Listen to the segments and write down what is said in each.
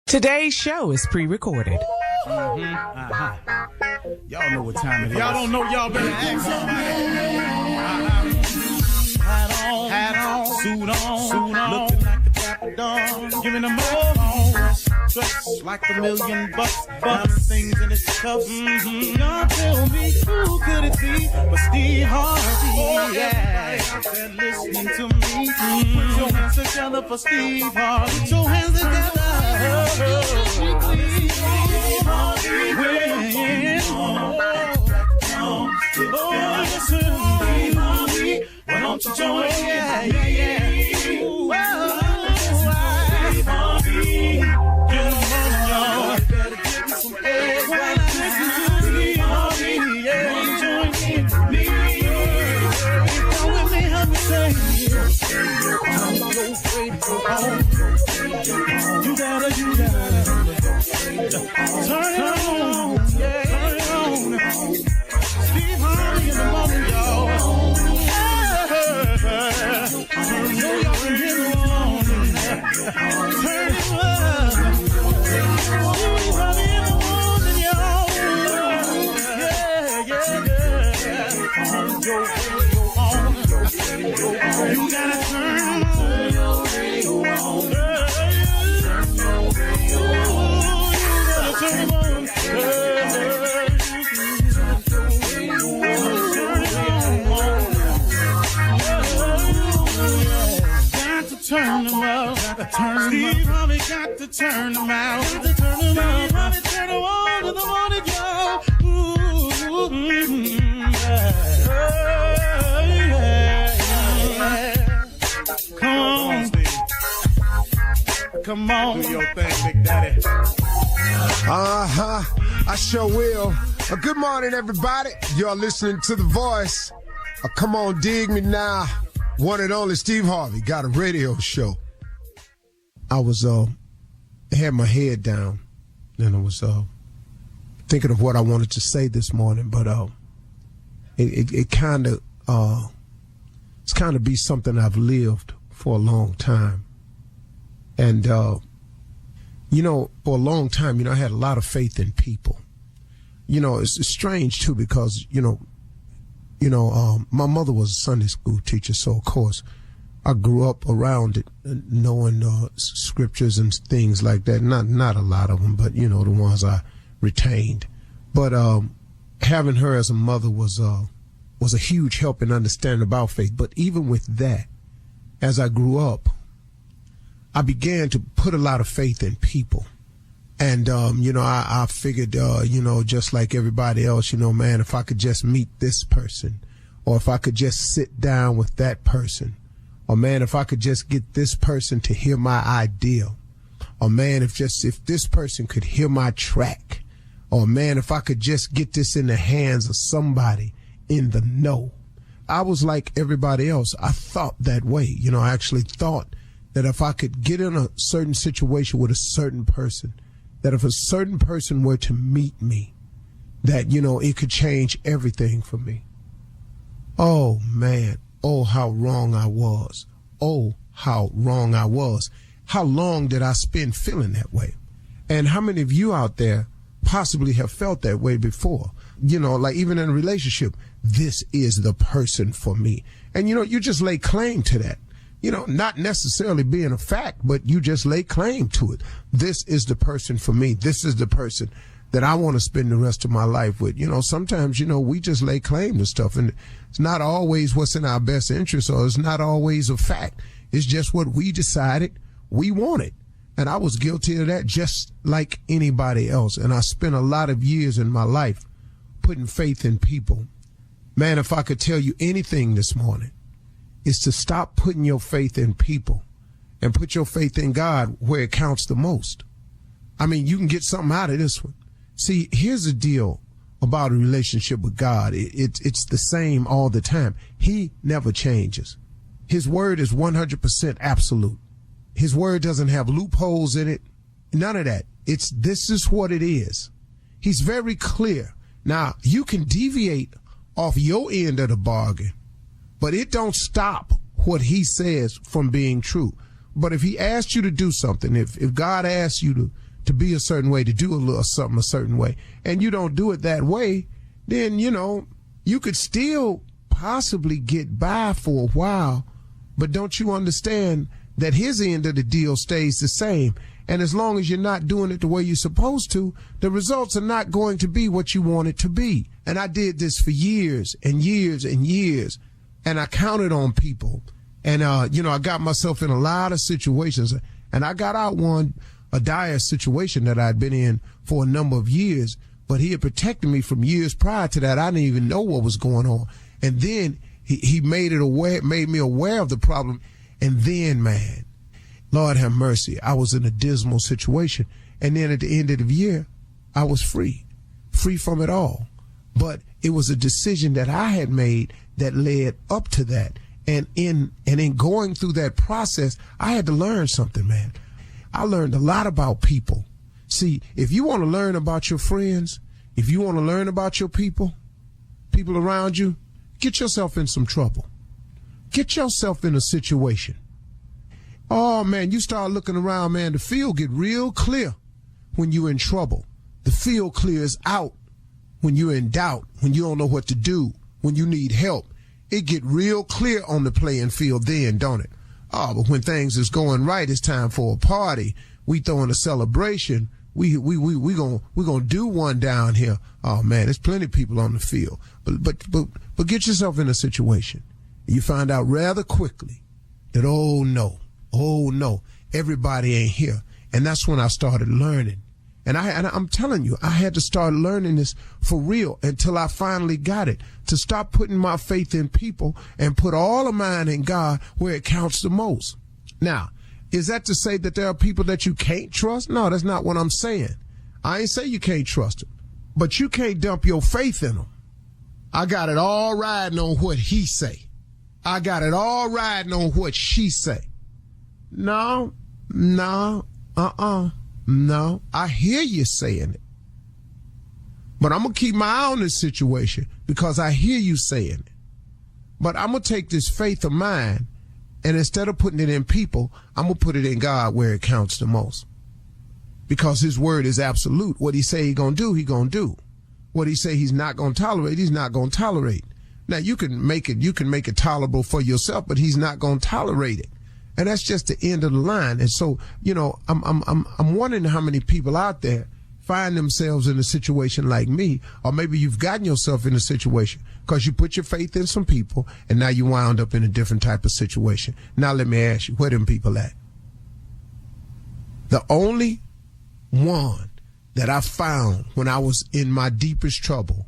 Today's show is pre-recorded. Y'all know what time it is. Y'all don't know, y'all better ask somebody. Hat on, suit on, looking like the Dapper Dawn, giving them all dressed like $1 million bucks, things in his cuffs. Y'all tell me who could it be but Steve Harvey? Oh, yeah. Everybody out there listening to me. Put your hands together for Steve Harvey. Put your hands together. Why don't you join? Yeah. Get on, y'all. Better give me some eggs. Why not listen to me? Yeah, join in me. Come with me, help me say. I'm so afraid to go home. You gotta turn it on. Yeah, turn it on. Steve Harvey in the morning, y'all. You gotta turn your radio on. Turn them up, Steve Harvey got to turn them out. Steve Harvey turn them on to the morning, y'all. Come on, Steve. Come on. Do your thing, Big Daddy. I sure will. Good morning, everybody. Y'all listening to The Voice. Come on, dig me now. One and only Steve Harvey got a radio show. I was had my head down, and I was thinking of what I wanted to say this morning, but it kind of it's kind of be something I've lived for a long time, and for a long time, I had a lot of faith in people. It's strange too because my mother was a Sunday school teacher, so of course I grew up around it, knowing scriptures and things like that. Not a lot of them, but the ones I retained. But having her as a mother was a huge help in understanding about faith. But even with that, as I grew up, I began to put a lot of faith in people. And, I figured, just like everybody else, man, if I could just meet this person, or if I could just sit down with that person, or man, if I could just get this person to hear my idea, or man, if this person could hear my track, or man, if I could just get this in the hands of somebody in the know. I was like everybody else. I thought that way. I actually thought that if I could get in a certain situation with a certain person, that if a certain person were to meet me, that, it could change everything for me. Oh, man. Oh, how wrong I was. Oh, how wrong I was. How long did I spend feeling that way? And how many of you out there possibly have felt that way before? Like even in a relationship, this is the person for me. And, you just lay claim to that. Not necessarily being a fact, but you just lay claim to it. This is the person for me. This is the person that I want to spend the rest of my life with. Sometimes, we just lay claim to stuff, and it's not always what's in our best interest, or it's not always a fact. It's just what we decided we wanted. And I was guilty of that just like anybody else. And I spent a lot of years in my life putting faith in people. Man, if I could tell you anything this morning, is to stop putting your faith in people and put your faith in God where it counts the most. I mean, you can get something out of this one. See, here's the deal about a relationship with God. It's the same all the time. He never changes. His word is 100% absolute. His word doesn't have loopholes in it. None of that. This is what it is. He's very clear. Now, you can deviate off your end of the bargain, but it don't stop what he says from being true. But if he asked you to do something, if God asked you to be a certain way, to do a little something a certain way, and you don't do it that way, then, you could still possibly get by for a while, but don't you understand that his end of the deal stays the same? And as long as you're not doing it the way you're supposed to, the results are not going to be what you want it to be. And I did this for years and years and years, and I counted on people. And, I got myself in a lot of situations, and I got out a dire situation that I'd been in for a number of years, but he had protected me from years prior to that. I didn't even know what was going on. And then he made me aware of the problem. And then, man, Lord have mercy, I was in a dismal situation. And then at the end of the year, I was free from it all. But it was a decision that I had made that led up to that. And in going through that process, I had to learn something, man. I learned a lot about people. See, if you want to learn about your friends, if you want to learn about your people around you, get yourself in some trouble. Get yourself in a situation. Oh, man, you start looking around, man, the field get real clear when you're in trouble. The field clears out when you're in doubt, when you don't know what to do, when you need help. It get real clear on the playing field then, don't it? Oh, but when things is going right, it's time for a party. We throwing a celebration. We gonna do one down here. Oh man, there's plenty of people on the field. But get yourself in a situation. You find out rather quickly that oh no, everybody ain't here. And that's when I started learning. And I'm telling you, I had to start learning this for real until I finally got it, to stop putting my faith in people and put all of mine in God where it counts the most. Now, is that to say that there are people that you can't trust? No, that's not what I'm saying. I ain't say you can't trust them, but you can't dump your faith in them. I got it all riding on what he say. I got it all riding on what she say. No, I hear you saying it. But I'm going to keep my eye on this situation because I hear you saying it. But I'm going to take this faith of mine, and instead of putting it in people, I'm going to put it in God where it counts the most. Because his word is absolute. What he say he going to do, he going to do. What he say he's not going to tolerate, he's not going to tolerate. Now you can make it tolerable for yourself, but he's not going to tolerate it. And that's just the end of the line. And so, I'm wondering how many people out there find themselves in a situation like me, or maybe you've gotten yourself in a situation because you put your faith in some people and now you wound up in a different type of situation. Now let me ask you, where them people at? The only one that I found when I was in my deepest trouble,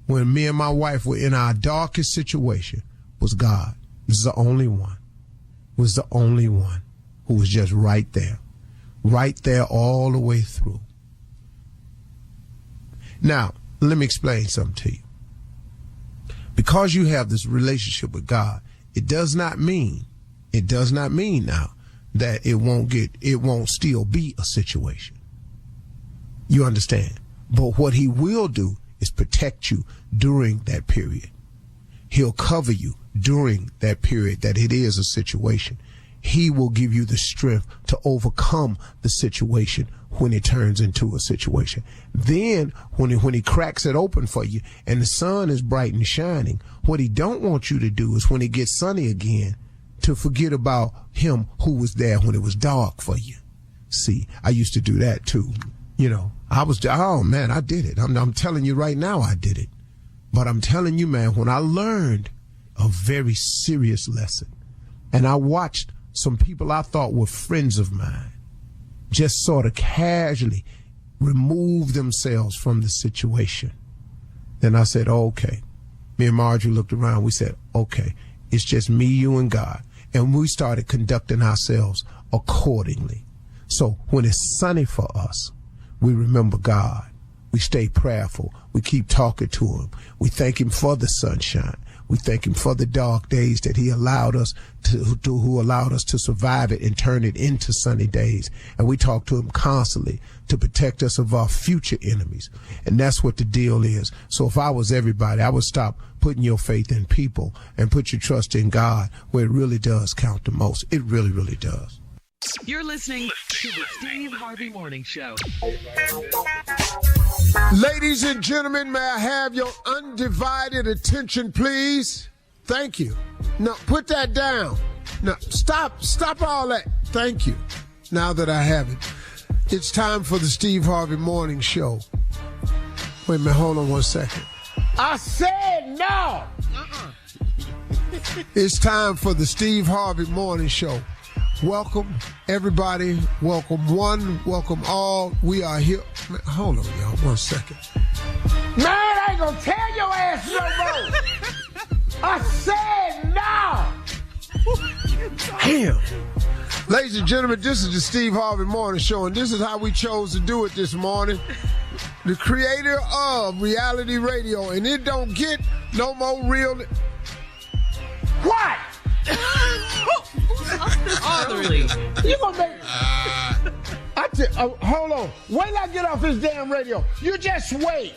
when me and my wife were in our darkest situation, was God. This is the only one. Was the only one who was just right there all the way through. Now, let me explain something to you. Because you have this relationship with God, it does not mean now that it won't still be a situation. You understand? But what he will do is protect you during that period. He'll cover you during that period that it is a situation. He will give you the strength to overcome the situation when it turns into a situation. Then when he cracks it open for you and the sun is bright and shining, what he don't want you to do is when it gets sunny again, to forget about him who was there when it was dark for you. See, I used to do that too. I did it. I'm telling you right now, I did it. But I'm telling you, man, when I learned a very serious lesson and I watched some people I thought were friends of mine just sort of casually remove themselves from the situation, then I said, okay. Me and Marjorie looked around. We said, okay, it's just me, you, and God. And we started conducting ourselves accordingly. So when it's sunny for us, we remember God. We stay prayerful. We keep talking to him. We thank him for the sunshine. We thank him for the dark days that he allowed us who allowed us to survive it and turn it into sunny days. And we talk to him constantly to protect us of our future enemies. And that's what the deal is. So if I was everybody, I would stop putting your faith in people and put your trust in God where it really does count the most. It really, really does. You're listening to the Steve Harvey Morning Show. Ladies and gentlemen, may I have your undivided attention, please? Thank you. No, put that down. No, stop all that. Thank you. Now that I have it. It's time for the Steve Harvey Morning Show. Wait a minute, hold on one second. I said no! It's time for the Steve Harvey Morning Show. Welcome, everybody. Welcome one, welcome all. We are here. Man, hold on, y'all, one second. Man, I ain't gonna tell your ass no more. I said no. Damn. Ladies and gentlemen, this is the Steve Harvey Morning Show, and this is how we chose to do it this morning. The creator of reality radio, and it don't get no more real. What? Really? You gonna make? Hold on. Wait till I get off this damn radio. You just wait.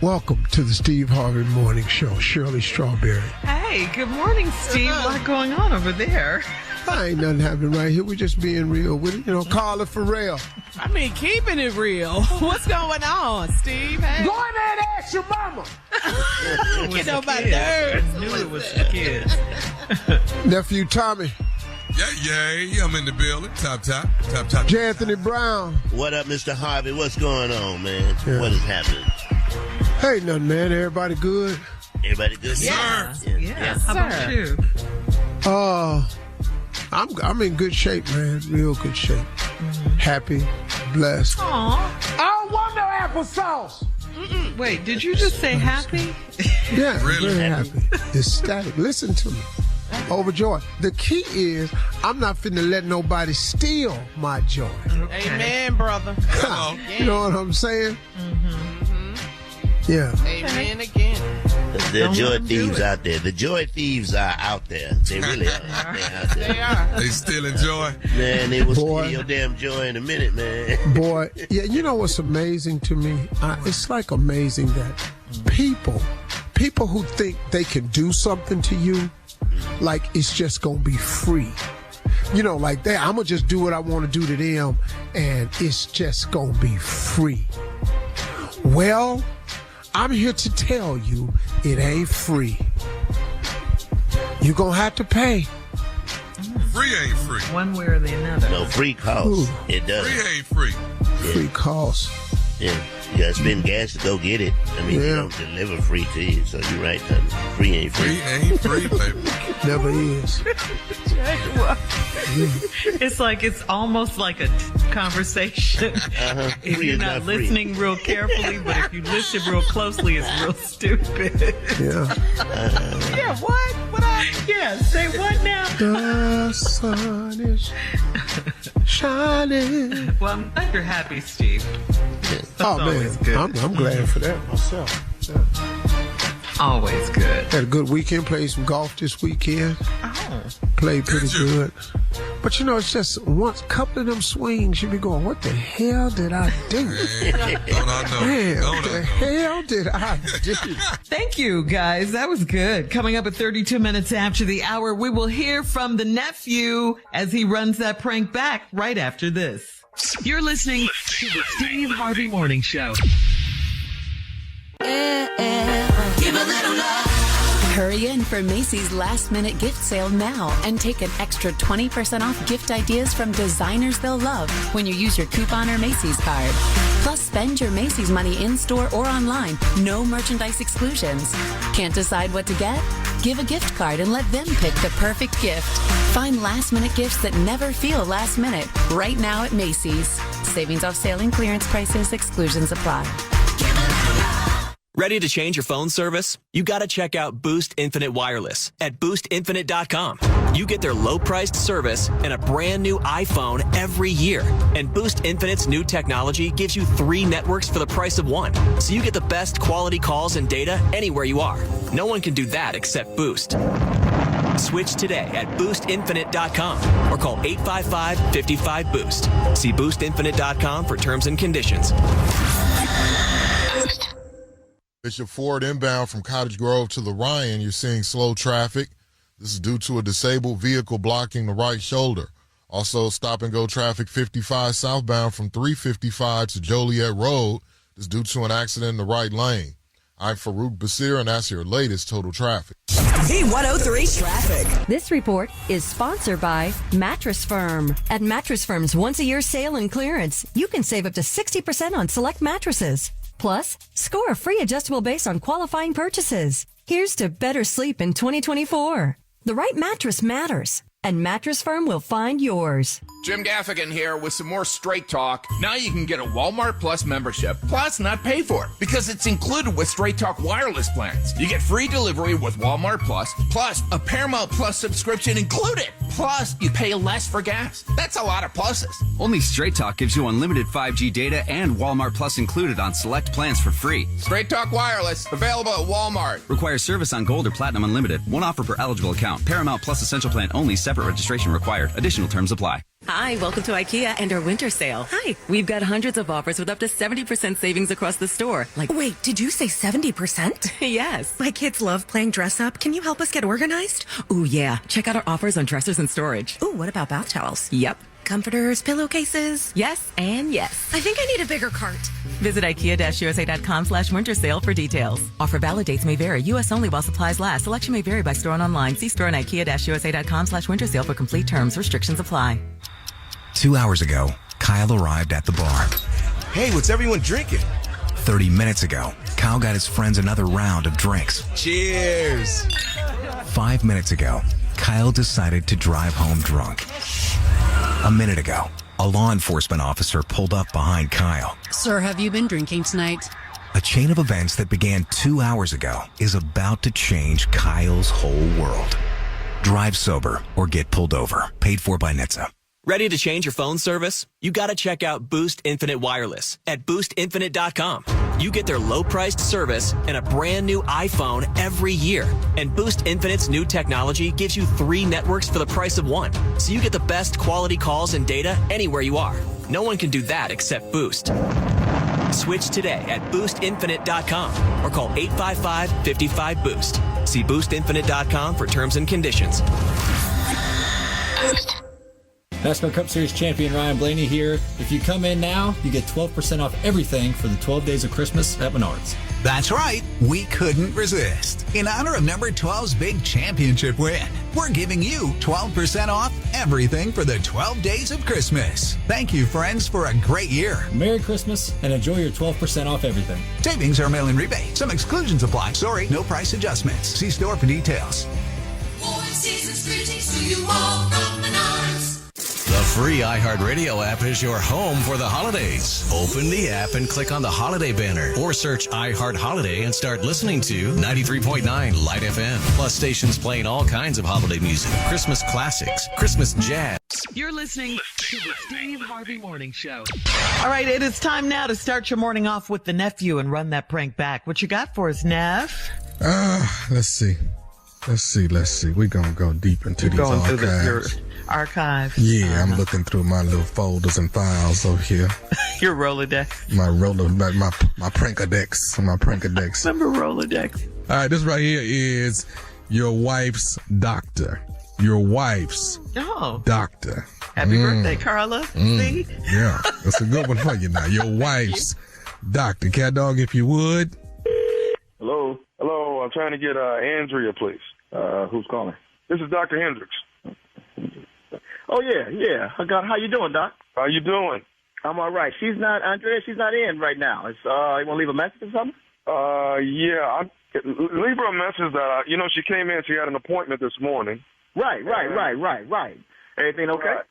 Welcome to the Steve Harvey Morning Show. Shirley Strawberry. Hey, good morning, Steve. A lot going on over there. Ain't nothing happening right here. We're just being real with it. You know, Carla Farrell. I mean, keeping it real. What's going on, Steve? Hey. Go in there and ask your mama. Get on my nerves. I knew it was the kids. Nephew Tommy. Yeah, I'm in the building. Top. J. Anthony Brown. What up, Mr. Harvey? What's going on, man? Yeah. What is happening? Hey, nothing, man. Everybody good? Everybody good? Yeah. Yeah. How about you? I'm in good shape, man. Real good shape. Mm-hmm. Happy, blessed. Aww. I don't want no applesauce. Wait, did you just say happy? Yeah, Really? very happy. Ecstatic. Listen to me. Overjoyed. The key is I'm not finna let nobody steal my joy. Amen, brother. You know what I'm saying? Yeah. Amen again. The joy thieves out there. The joy thieves are out there. They really are. They are. They still enjoy. Man, they will Boy. steal your damn joy in a minute, man. Boy, yeah, you know what's amazing to me? It's like amazing that people who think they can do something to you, like it's just gonna be free. You know, like that, I'm gonna just do what I want to do to them, and it's just gonna be free. Well, I'm here to tell you it ain't free. You're gonna have to pay. Free ain't free. One way or the another. No, free cost. Ooh. It does. Free ain't free. Free cost. Yeah. You gotta spend gas to go get it. I mean, Yeah. they don't deliver free to you, so you're right, Tommy. Free ain't free. Free ain't free, baby. Never is. It's like it's almost like a conversation. If Free you're is not not free. listening real carefully, but if you listen real closely, it's real stupid. Yeah. Yeah, what? Yeah, say what now? The sun is shining. Well, I'm glad you're happy, Steve. That's Oh man, always good. I'm glad for that myself. Yeah. Always good. Had a good weekend. Played some golf this weekend. Oh. Played pretty Did you? good. But you know, it's just once, couple of them swings, you be going, what the hell did I do? Don't I know? Man, Don't what the I know? hell did I do? Thank you, guys. That was good. Coming up at 32 minutes after the hour, we will hear from the nephew as he runs that prank back right after this. You're listening to the Steve Harvey Morning Show. Give a little love. Hurry in for Macy's last minute gift sale now and take an extra 20% off gift ideas from designers they'll love when you use your coupon or Macy's card. Plus, spend your Macy's money in store or online. No merchandise exclusions. Can't decide what to get? Give a gift card and let them pick the perfect gift. Find last minute gifts that never feel last minute right now at Macy's. Savings off sale and clearance prices. Exclusions apply. Ready to change your phone service? You gotta check out Boost Infinite Wireless at boostinfinite.com. You get their low-priced service and a brand new iPhone every year. And Boost Infinite's new technology gives you 3 networks for the price of 1. So you get the best quality calls and data anywhere you are. No one can do that except Boost. Switch today at boostinfinite.com or call 855-55-BOOST. See boostinfinite.com for terms and conditions. Bishop Ford inbound from Cottage Grove to the Ryan. You're seeing slow traffic. This is due to a disabled vehicle blocking the right shoulder. Also, stop-and-go traffic 55 southbound from 355 to Joliet Road is due to an accident in the right lane. I'm Farouk Basir, and that's your latest total traffic. P103 traffic. This report is sponsored by Mattress Firm. At Mattress Firm's once-a-year sale and clearance, you can save up to 60% on select mattresses. Plus, score a free adjustable base on qualifying purchases. Here's to better sleep in 2024. The right mattress matters, and Mattress Firm will find yours. Jim Gaffigan here with some more Straight Talk. Now you can get a Walmart Plus membership, plus not pay for it, because it's included with Straight Talk wireless plans. You get free delivery with Walmart plus a Paramount Plus subscription included. Plus, you pay less for gas. That's a lot of pluses. Only Straight Talk gives you unlimited 5G data and Walmart Plus included on select plans for free. Straight Talk wireless, available at Walmart. Requires service on Gold or Platinum Unlimited. One offer per eligible account. Paramount Plus Essential Plan only. Separate registration required. Additional terms apply. Hi, welcome to IKEA and our winter sale. Hi. We've got hundreds of offers with up to 70% savings across the store. Wait, did you say 70%? Yes. My kids love playing dress up. Can you help us get organized? Ooh, yeah. Check out our offers on dressers and storage. Ooh, what about bath towels? Yep. Comforters, pillowcases? Yes and yes. I think I need a bigger cart. Visit IKEA-USA.com/winter sale for details. Offer valid dates may vary. U.S. only while supplies last. Selection may vary by store and online. See store on IKEA-USA.com/winter sale for complete terms. Restrictions apply. 2 hours ago, Kyle arrived at the bar. Hey, what's everyone drinking? 30 minutes ago, Kyle got his friends another round of drinks. Cheers. 5 minutes ago, Kyle decided to drive home drunk. A minute ago, a law enforcement officer pulled up behind Kyle. Sir, have you been drinking tonight? A chain of events that began 2 hours ago is about to change Kyle's whole world. Drive sober or get pulled over. Paid for by NHTSA. Ready to change your phone service? You gotta check out Boost Infinite Wireless at boostinfinite.com. You get their low-priced service and a brand new iPhone every year. And Boost Infinite's new technology gives you 3 networks for the price of 1. So you get the best quality calls and data anywhere you are. No one can do that except Boost. Switch today at boostinfinite.com or call 855-55-BOOST. See boostinfinite.com for terms and conditions. Boost. NASCAR Cup Series champion Ryan Blaney here. If you come in now, you get 12% off everything for the 12 days of Christmas at Menards. That's right. We couldn't resist. In honor of number 12's big championship win, we're giving you 12% off everything for the 12 days of Christmas. Thank you, friends, for a great year. Merry Christmas and enjoy your 12% off everything. Savings are mail-in rebate. Some exclusions apply. Sorry, no price adjustments. See store for details. Warm season's greetings to you all from Menards. The free iHeartRadio app is your home for the holidays. Open the app and click on the holiday banner or search iHeart Holiday and start listening to 93.9 Light FM. Plus stations playing all kinds of holiday music, Christmas classics, Christmas jazz. You're listening to the Steve Harvey Morning Show. All right, it is time now to start your morning off with the nephew and run that prank back. What you got for us, Neff? Let's see. We're going to go deep into these archives. Your archives. Yeah, I'm looking through my little folders and files over here. Your Rolodex. My Prankadex. My Prankadex. Remember Rolodex? All right, this right here is your wife's doctor. Your wife's doctor. Happy birthday, Carla. See? Yeah, that's a good one for you now. Your wife's doctor. Cat dog, if you would. Hello, I'm trying to get Andrea, please. Who's calling? This is Dr. Hendricks. Oh, yeah. How you doing, Doc? How you doing? I'm all right. Andrea, she's not in right now. You want to leave a message or something? Yeah. Leave her a message that, she came in, she had an appointment this morning. Right. Everything okay? Right.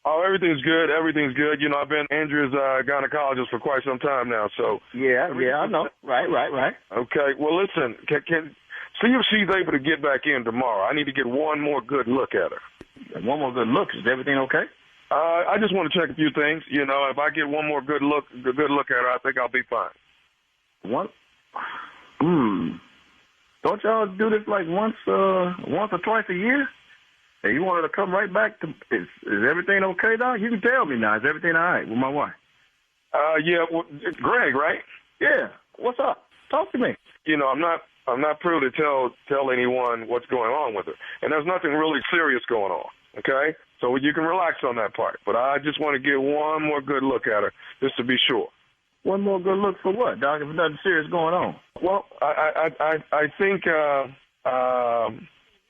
Oh, everything's good. I've been Andrea's gynecologist for quite some time now, so. Yeah, I know. Right. Okay. Well, listen, can see if she's able to get back in tomorrow. I need to get one more good look at her. One more good look? Is everything okay? I just want to check a few things. If I get one more good look at her, I think I'll be fine. What? Don't y'all do this like once or twice a year? Hey, you want her to come right back to? Is everything okay, Doc? You can tell me now. Is everything all right with my wife? Yeah. Well, Greg, right? Yeah. What's up? Talk to me. I'm not privy to tell anyone what's going on with her, and there's nothing really serious going on. Okay. So you can relax on that part. But I just want to get one more good look at her, just to be sure. One more good look for what, Doc? If nothing serious going on. Well, I think.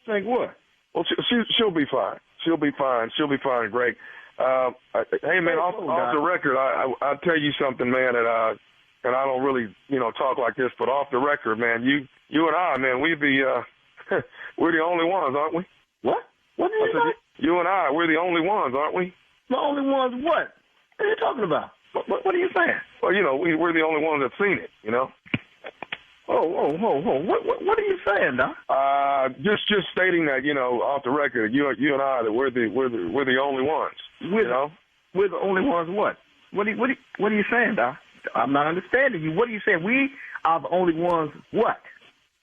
Think what? Well, she'll be fine. She'll be fine. She'll be fine, Greg. Hey, man, off the record, I'll tell you something, man, and I don't really, talk like this, but off the record, man, you and I, man, we're the only ones, aren't we? What? What did you say? You and I, we're the only ones, aren't we? The only ones what? What are you talking about? What are you saying? Well, we're the only ones that've seen it, Oh, what are you saying, Doc? Just stating that, off the record, you and I, that we're the only ones. We're the only ones. What? What are you saying, Doc? I'm not understanding you. What are you saying? We are the only ones. What?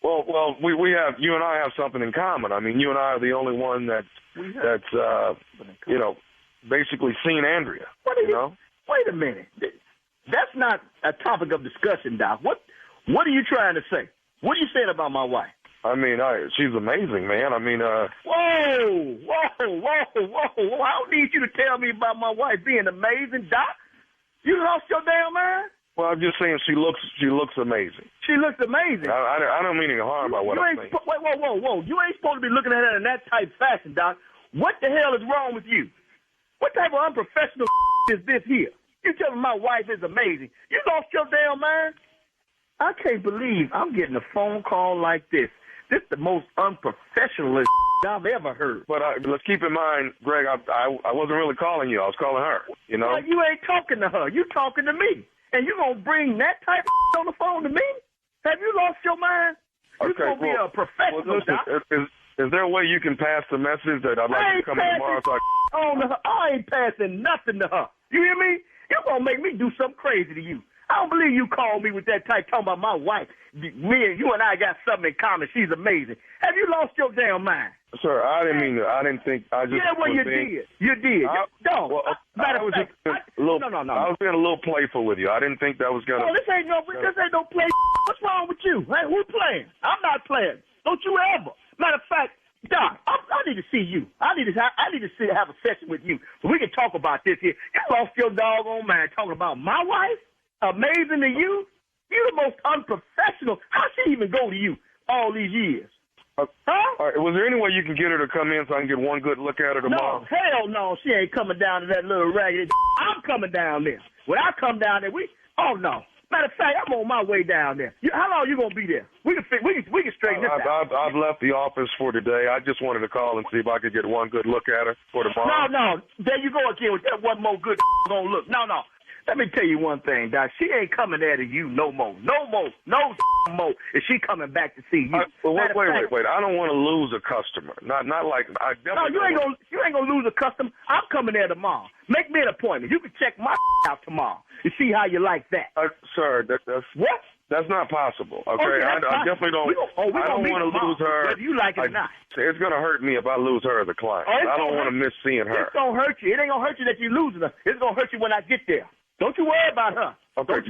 Well, we have, you and I have something in common. I mean, you and I are the only one that's basically seen Andrea. Wait a minute. That's not a topic of discussion, Doc. What are you trying to say? What are you saying about my wife? I mean, she's amazing, man. I mean, Whoa! I don't need you to tell me about my wife being amazing, Doc. You lost your damn mind? Well, I'm just saying she looks amazing. She looks amazing. I don't mean any harm by what I'm saying. Whoa. You ain't supposed to be looking at her in that type fashion, Doc. What the hell is wrong with you? What type of unprofessional is this here? You tell me my wife is amazing. You lost your damn mind? I can't believe I'm getting a phone call like this. This is the most unprofessional I've ever heard. But let's keep in mind, Greg, I wasn't really calling you. I was calling her, Well, you ain't talking to her. You talking to me. And you going to bring that type of on the phone to me? Have you lost your mind? You're going to be a professional, Doc. Is there a way you can pass the message that I'd like to come in tomorrow? I ain't passing nothing to her. You hear me? You're going to make me do something crazy to you. I don't believe you called me with that type talking about my wife. Me and you and I got something in common. She's amazing. Have you lost your damn mind? Sir, I didn't mean to. I didn't think. I just. Yeah, well, you did. You did. Matter of fact, no. I was being a little playful with you. I didn't think that was gonna. Oh, this ain't no play. What's wrong with you? Hey, who's playing? I'm not playing. Don't you ever. Matter of fact, Doc, I need to see you. I need to have a session with you so we can talk about this here. You lost your doggone mind talking about my wife. Amazing to you? You're the most unprofessional. How she even go to you all these years? All right, was there any way you can get her to come in so I can get one good look at her tomorrow? No, hell no. She ain't coming down to that little raggedy. I'm coming down there. When I come down there, no. Matter of fact, I'm on my way down there. How long you gonna be there? We can straighten this out. I've left the office for today. I just wanted to call and see if I could get one good look at her for tomorrow. No. There you go again with that one more good gonna look. No. Let me tell you one thing, Doc. She ain't coming there to you no more. No more. Is she coming back to see you? Wait. I don't want to lose a customer. Not like I definitely. No, you ain't gonna lose a customer. I'm coming there tomorrow. Make me an appointment. You can check my out tomorrow and see how you like that. Sir, that's what? That's not possible. Okay, I definitely don't. I don't want to lose her. Whether you like it or not. It's gonna hurt me if I lose her as a client. I don't want to miss seeing her. It's gonna hurt you. It ain't gonna hurt you that you're losing her. It's gonna hurt you when I get there. Don't you worry about her. Okay,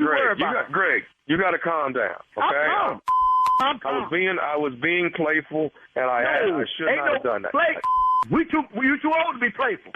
Greg, you got to calm down. Okay, I'm calm. I was being playful, and I should not have done that. You too old to be playful.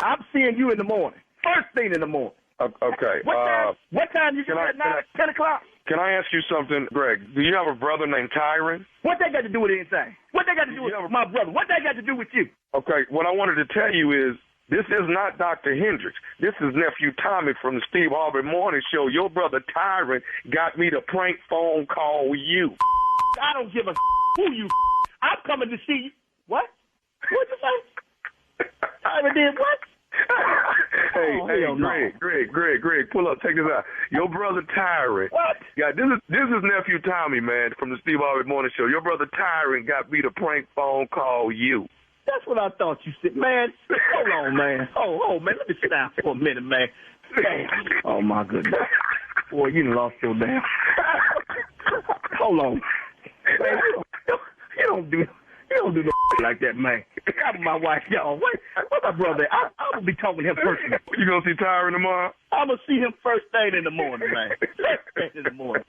I'm seeing you in the morning. First thing in the morning. Okay. What time you get at now? 10 o'clock? Can I ask you something, Greg? Do you have a brother named Tyron? What that got to do with anything? What that got to do with my brother? What that got to do with you? Okay, what I wanted to tell you is, this is not Dr. Hendricks. This is nephew Tommy from the Steve Harvey Morning Show. Your brother Tyron got me to prank phone call you. I don't give a who you. I'm coming to see you. What? What'd you say? Tyron did what? Greg, pull up. Check this out. Your brother Tyron. What? Yeah, this is nephew Tommy, man, from the Steve Harvey Morning Show. Your brother Tyron got me to prank phone call you. That's what I thought you said, man. Hold on, man. Oh, man. Let me sit down for a minute, man. Oh my goodness. Boy, you done lost your damn. Hold on. Man, you don't do no like that, man. I'm my wife, y'all. What my brother? I'm gonna be talking to him first. You gonna see Tyron tomorrow? I'm gonna see him first thing in the morning, man. First thing in the morning.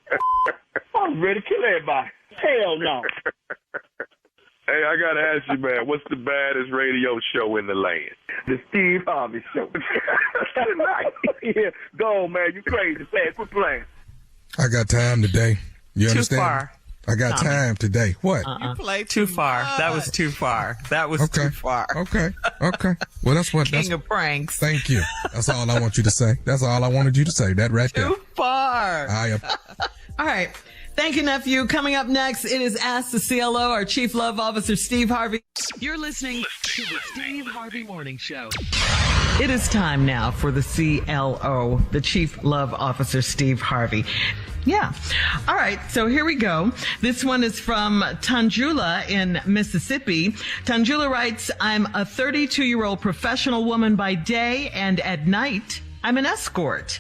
I'm ready to kill everybody. Hell no. Hey, I got to ask you, man, what's the baddest radio show in the land? The Steve Harvey Show. Yeah, go on, man. You crazy. Quit playing. I got time today. You understand? Too far. I got time today. What? You played too far. That was too far. Too far. Okay. Well, that's what. King of pranks. Thank you. That's all I want you to say. That's all I wanted you to say. That right there. Too far. I am. All right. Thank you, nephew. Coming up next, it is Ask the CLO, our Chief Love Officer, Steve Harvey. You're listening to the Steve Harvey Morning Show. It is time now for the CLO, the Chief Love Officer, Steve Harvey. Yeah. All right. So here we go. This one is from Tanjula in Mississippi. Tanjula writes, I'm a 32-year-old professional woman by day, and at night, I'm an escort.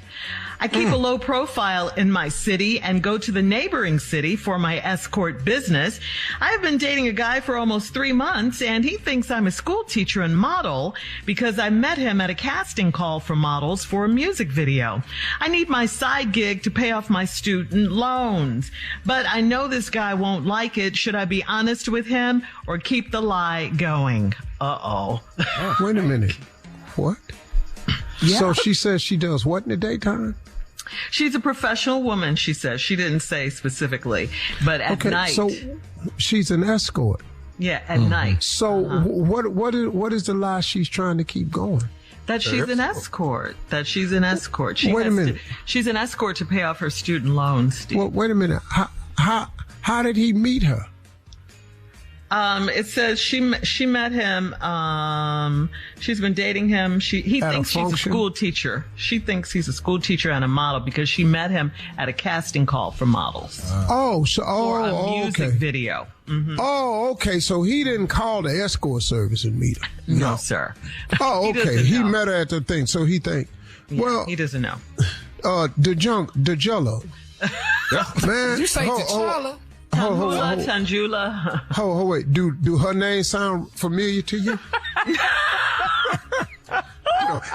I keep a low profile in my city and go to the neighboring city for my escort business. I have been dating a guy for almost 3 months, and he thinks I'm a school teacher and model because I met him at a casting call for models for a music video. I need my side gig to pay off my student loans, but I know this guy won't like it. Should I be honest with him or keep the lie going? Uh-oh. Wait a minute. What? Yeah. So she says she does what in the daytime? She's a professional woman, she says. She didn't say specifically, but at night. So she's an escort. Yeah, at night. So what is the lie she's trying to keep going? That she's an escort. Wait a minute. She's an escort to pay off her student loans, Steve. Well, wait a minute. How did he meet her? It says she met him. She's been dating him. He thinks she's a school teacher. She thinks he's a school teacher and a model because she met him at a casting call for models. For a music video. Mm-hmm. Oh, okay. So he didn't call the escort service and meet her. No, sir. Oh, okay. He met her at the thing, so he think. Well, he doesn't know. The Jello. Man, Did you say T'Challa? Tanjula. Oh, wait. Do her name sound familiar to you?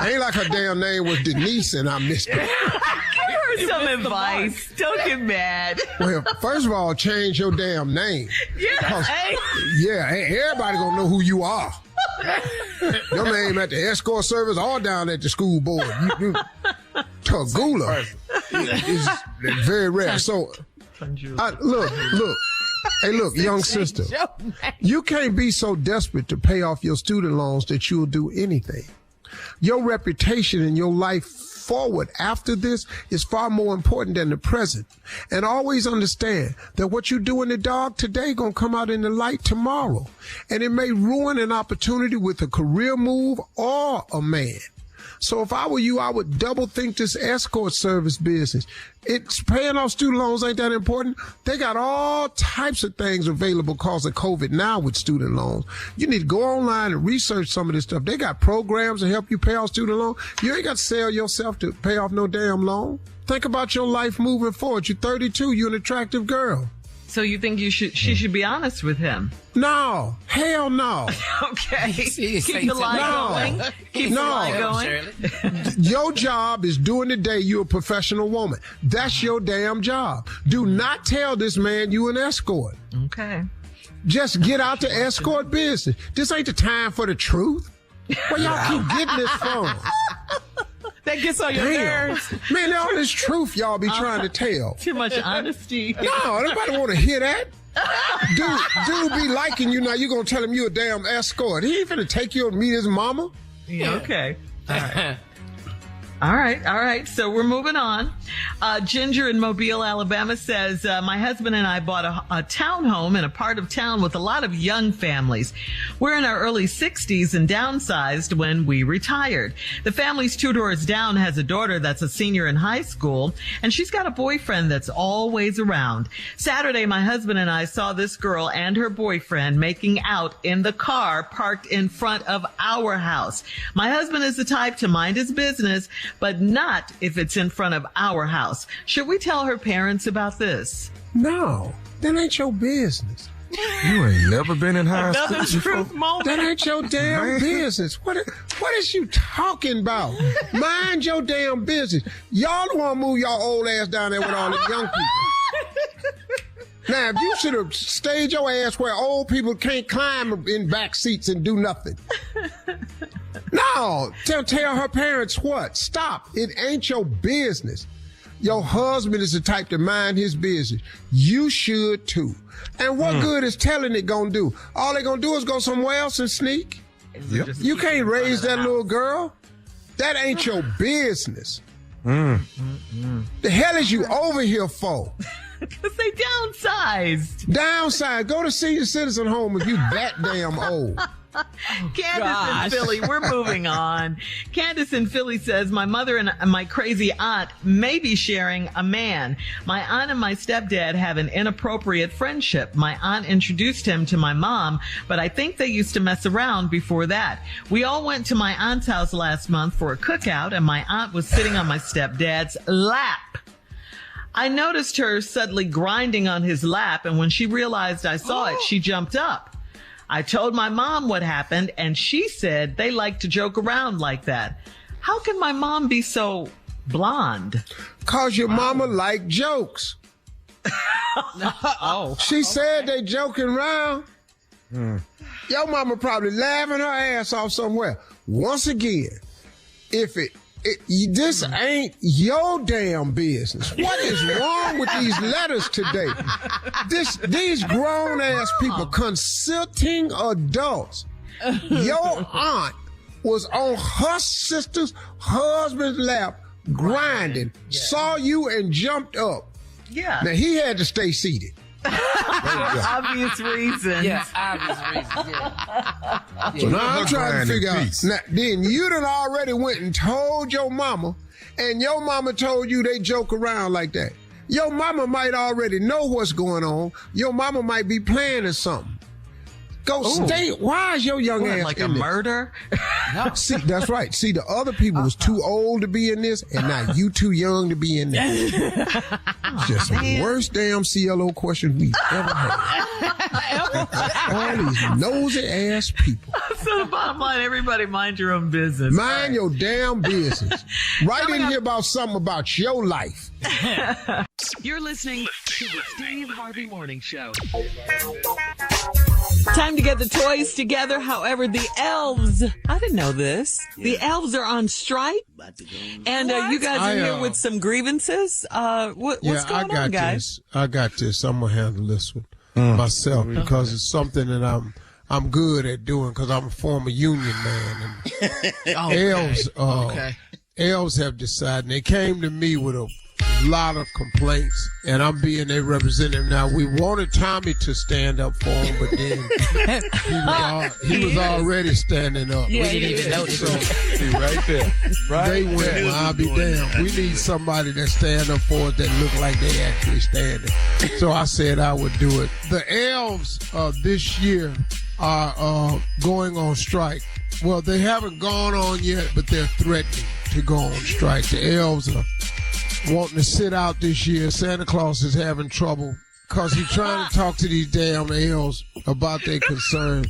Ain't like her damn name was Denise and I missed it. Give her some advice. Don't get mad. Well, first of all, change your damn name. Yeah. Everybody gonna know who you are. Your name at the escort service or down at the school board. Tagula is very rare. So, look. Hey, look, young sister. You can't be so desperate to pay off your student loans that you'll do anything. Your reputation and your life forward after this is far more important than the present. And always understand that what you do in the dark today gonna come out in the light tomorrow. And it may ruin an opportunity with a career move or a man. So if I were you, I would double think this escort service business. It's paying off student loans ain't that important. They got all types of things available because of COVID now with student loans. You need to go online and research some of this stuff. They got programs to help you pay off student loans. You ain't got to sell yourself to pay off no damn loan. Think about your life moving forward. You're 32. You're an attractive girl. So you think she should be honest with him? No. Hell no. Okay. Keep the lie going. Keep the lie going. Your job is during the day you're a professional woman. That's your damn job. Do not tell this man you an escort. Okay. Just get out the escort business. This ain't the time for the truth. Where y'all keep getting this from? That gets on your nerves. Man, all this truth y'all be trying to tell. Too much honesty. No, nobody want to hear that. Dude be liking you now. You gonna tell him you a damn escort. He ain't finna take you to meet his mama. Yeah. Okay. All right. So we're moving on. Ginger in Mobile, Alabama says, my husband and I bought a townhome in a part of town with a lot of young families. We're in our early 60s and downsized when we retired. The family's 2 doors down has a daughter that's a senior in high school, and she's got a boyfriend that's always around. Saturday, my husband and I saw this girl and her boyfriend making out in the car parked in front of our house. My husband is the type to mind his business, but not if it's in front of our house. Should we tell her parents about this? No, that ain't your business. You ain't never been in high school before. Truth moment. That ain't your damn business. What is you talking about? Mind your damn business. Y'all don't want to move y'all old ass down there with all the young people. Now, if you should have stayed your ass where old people can't climb in back seats and do nothing. No, tell her parents what? Stop. It ain't your business. Your husband is the type to mind his business. You should too. And what good is telling it gonna do? All they gonna do is go somewhere else and sneak. Yep. You can't raise that little girl. That ain't your business. The hell is you over here for? Because they downsized. Downsized. Go to senior citizen home if you that damn old. Candace in Philly, we're moving on. Candace in Philly says, my mother and my crazy aunt may be sharing a man. My aunt and my stepdad have an inappropriate friendship. My aunt introduced him to my mom, but I think they used to mess around before that. We all went to my aunt's house last month for a cookout, and my aunt was sitting on my stepdad's lap. I noticed her suddenly grinding on his lap, and when she realized I saw it, she jumped up. I told my mom what happened, and she said they like to joke around like that. How can my mom be so blonde? 'Cause your mama like jokes. She said they joking around. Your mama probably laughing her ass off somewhere. Once again, this ain't your damn business. What is wrong with these letters today? These grown ass people, consenting adults. Your aunt was on her sister's husband's lap grinding, saw you and jumped up. Yeah. Now he had to stay seated. Obvious reasons. Yeah, obvious reasons. Yeah. So now I'm trying to figure out. Now, then you done already went and told your mama, and your mama told you they joke around like that. Your mama might already know what's going on. Your mama might be planning something. Go stay. Why is your young ass like in a this? murder? See, that's right. See, the other people was too old to be in this, and now you too young to be in this. Just the worst damn CLO question we've ever had. All these nosy ass people. So the bottom line, everybody mind your own business. Mind your damn business. Write in here about something about your life. You're listening to the Steve Harvey Morning Show. Time to get the toys together. However, the Elves, I didn't know this. Yeah. The Elves are on strike. And you guys are here with some grievances. What's going on, guys? I got this. I'm going to handle this one myself because it's something that I'm good at doing because I'm a former union man. And Elves have decided. They came to me with a lot of complaints, and I'm being their representative now. We wanted Tommy to stand up for him, but then he was already standing up. Yeah, he didn't even notice. So, right there. Right they went, well, I'll be damned. We need somebody that stand up for it that look like they actually standing. So I said I would do it. The Elves this year are going on strike. Well, they haven't gone on yet, but they're threatening to go on strike. The Elves are wanting to sit out this year. Santa Claus is having trouble because he's trying to talk to these damn elves about their concerns.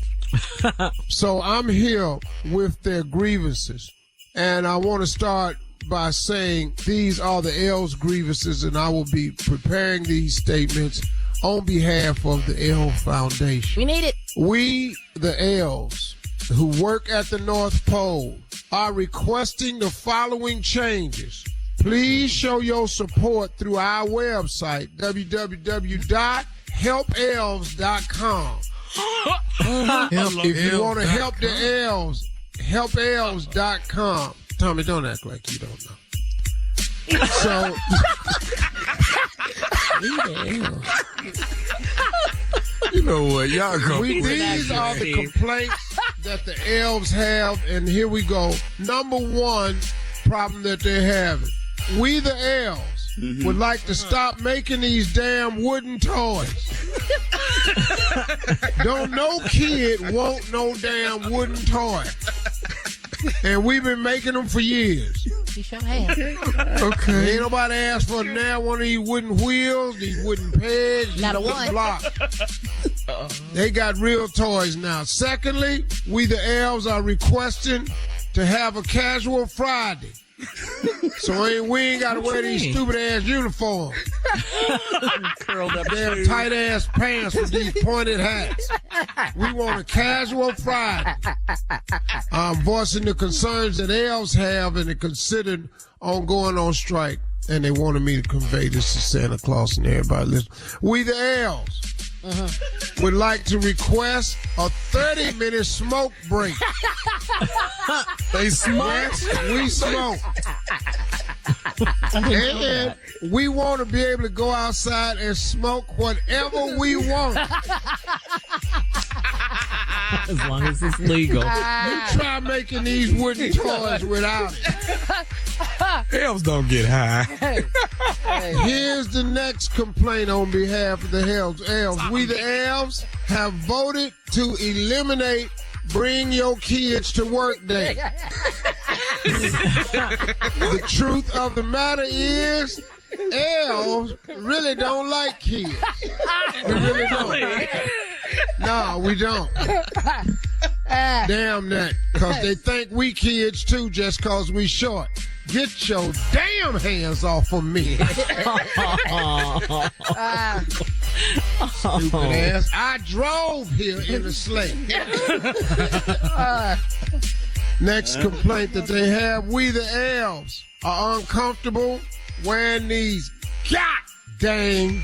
So I'm here with their grievances. And I want to start by saying these are the elves' grievances, and I will be preparing these statements on behalf of the Elf Foundation. We need it. We, the elves, who work at the North Pole, are requesting the following changes. Please show your support through our website, www.helpelves.com. If you want to help the elves, helpelves.com. Tommy, don't act like you don't know. So, you know what? Y'all go. These are the complaints that the elves have, and here we go. Number one problem that they're having. We, the elves, would like to stop making these damn wooden toys. Don't no kid want no damn wooden toy. And we've been making them for years. You sure have. Okay. Ain't nobody asked for now one of these wooden wheels, these wooden pegs, not a one block. They got real toys now. Secondly, we, the elves, are requesting to have a casual Friday. So we ain't got to wear these stupid ass uniforms. Curled up. Damn tight ass pants with these pointed hats. We want a casual Friday. I'm voicing the concerns that Elves have and they considered on going on strike. And they wanted me to convey this to Santa Claus and everybody listen. We the Elves would like to request a 30-minute smoke break. They smoke? Yes, we smoke. And we want to be able to go outside and smoke whatever we want. As long as it's legal. You try making these wooden toys without it. Elves don't get high. Here's the next complaint on behalf of the Elves. We the Elves have voted to eliminate Bring Your Kids to Work Day. The truth of the matter is, Elves really don't like kids. We really don't. No, we don't. Damn that. Because they think we kids too just because we short. Get your damn hands off of me. Stupid ass. I drove here in a sleigh. Next complaint that they have, we the Elves are uncomfortable wearing these dang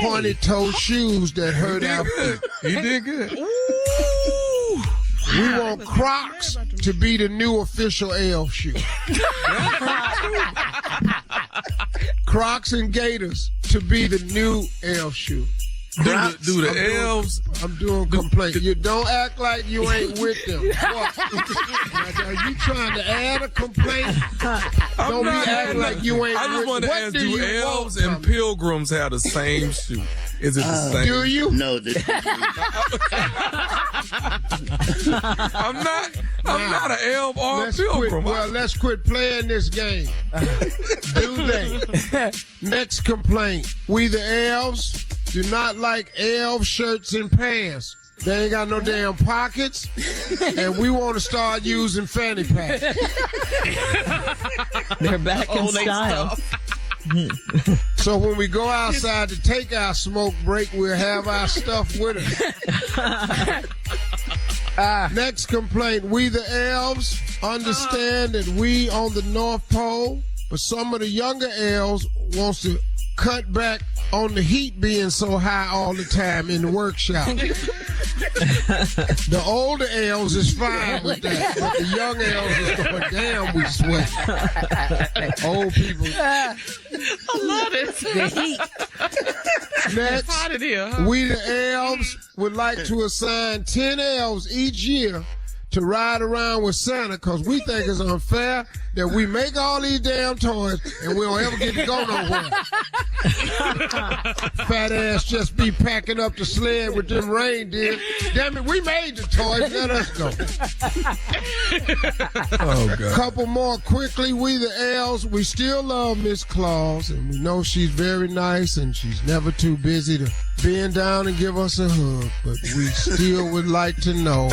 pointy-toe shoes that hurt our feet. He did good. We want Crocs to be the new official elf shoe. Crocs and Gators to be the new elf shoe. Do the Elves? I'm doing complaint. You don't act like you ain't with them. What? Are you trying to add a complaint? Don't be acting like you ain't I just with want to them. ask, do Elves and Pilgrims have the same shoe? Is it the same? Do you? No. I'm not an elf or a pilgrim. Let's quit playing this game. Do they? Next complaint. We the Elves do not like elf shirts and pants. They ain't got no damn pockets, and we want to start using fanny packs. They're back in style. So when we go outside to take our smoke break, we'll have our stuff with us. Next complaint. We the Elves understand that we on the North Pole, but some of the younger elves wants to cut back on the heat being so high all the time in the workshop. The older elves is fine with that, but the young elves is going, damn, we sweat. Old people. I love it. The heat. Next, hot in here, huh? we the Elves would like to assign 10 elves each year to ride around with Santa because we think it's unfair that we make all these damn toys and we don't ever get to go nowhere. Fat ass just be packing up the sled with them reindeer. Damn it, we made the toys. Let us go. Oh, God. Couple more quickly. We the Elves, we still love Miss Claus and we know she's very nice and she's never too busy to bend down and give us a hug. But we still would like to know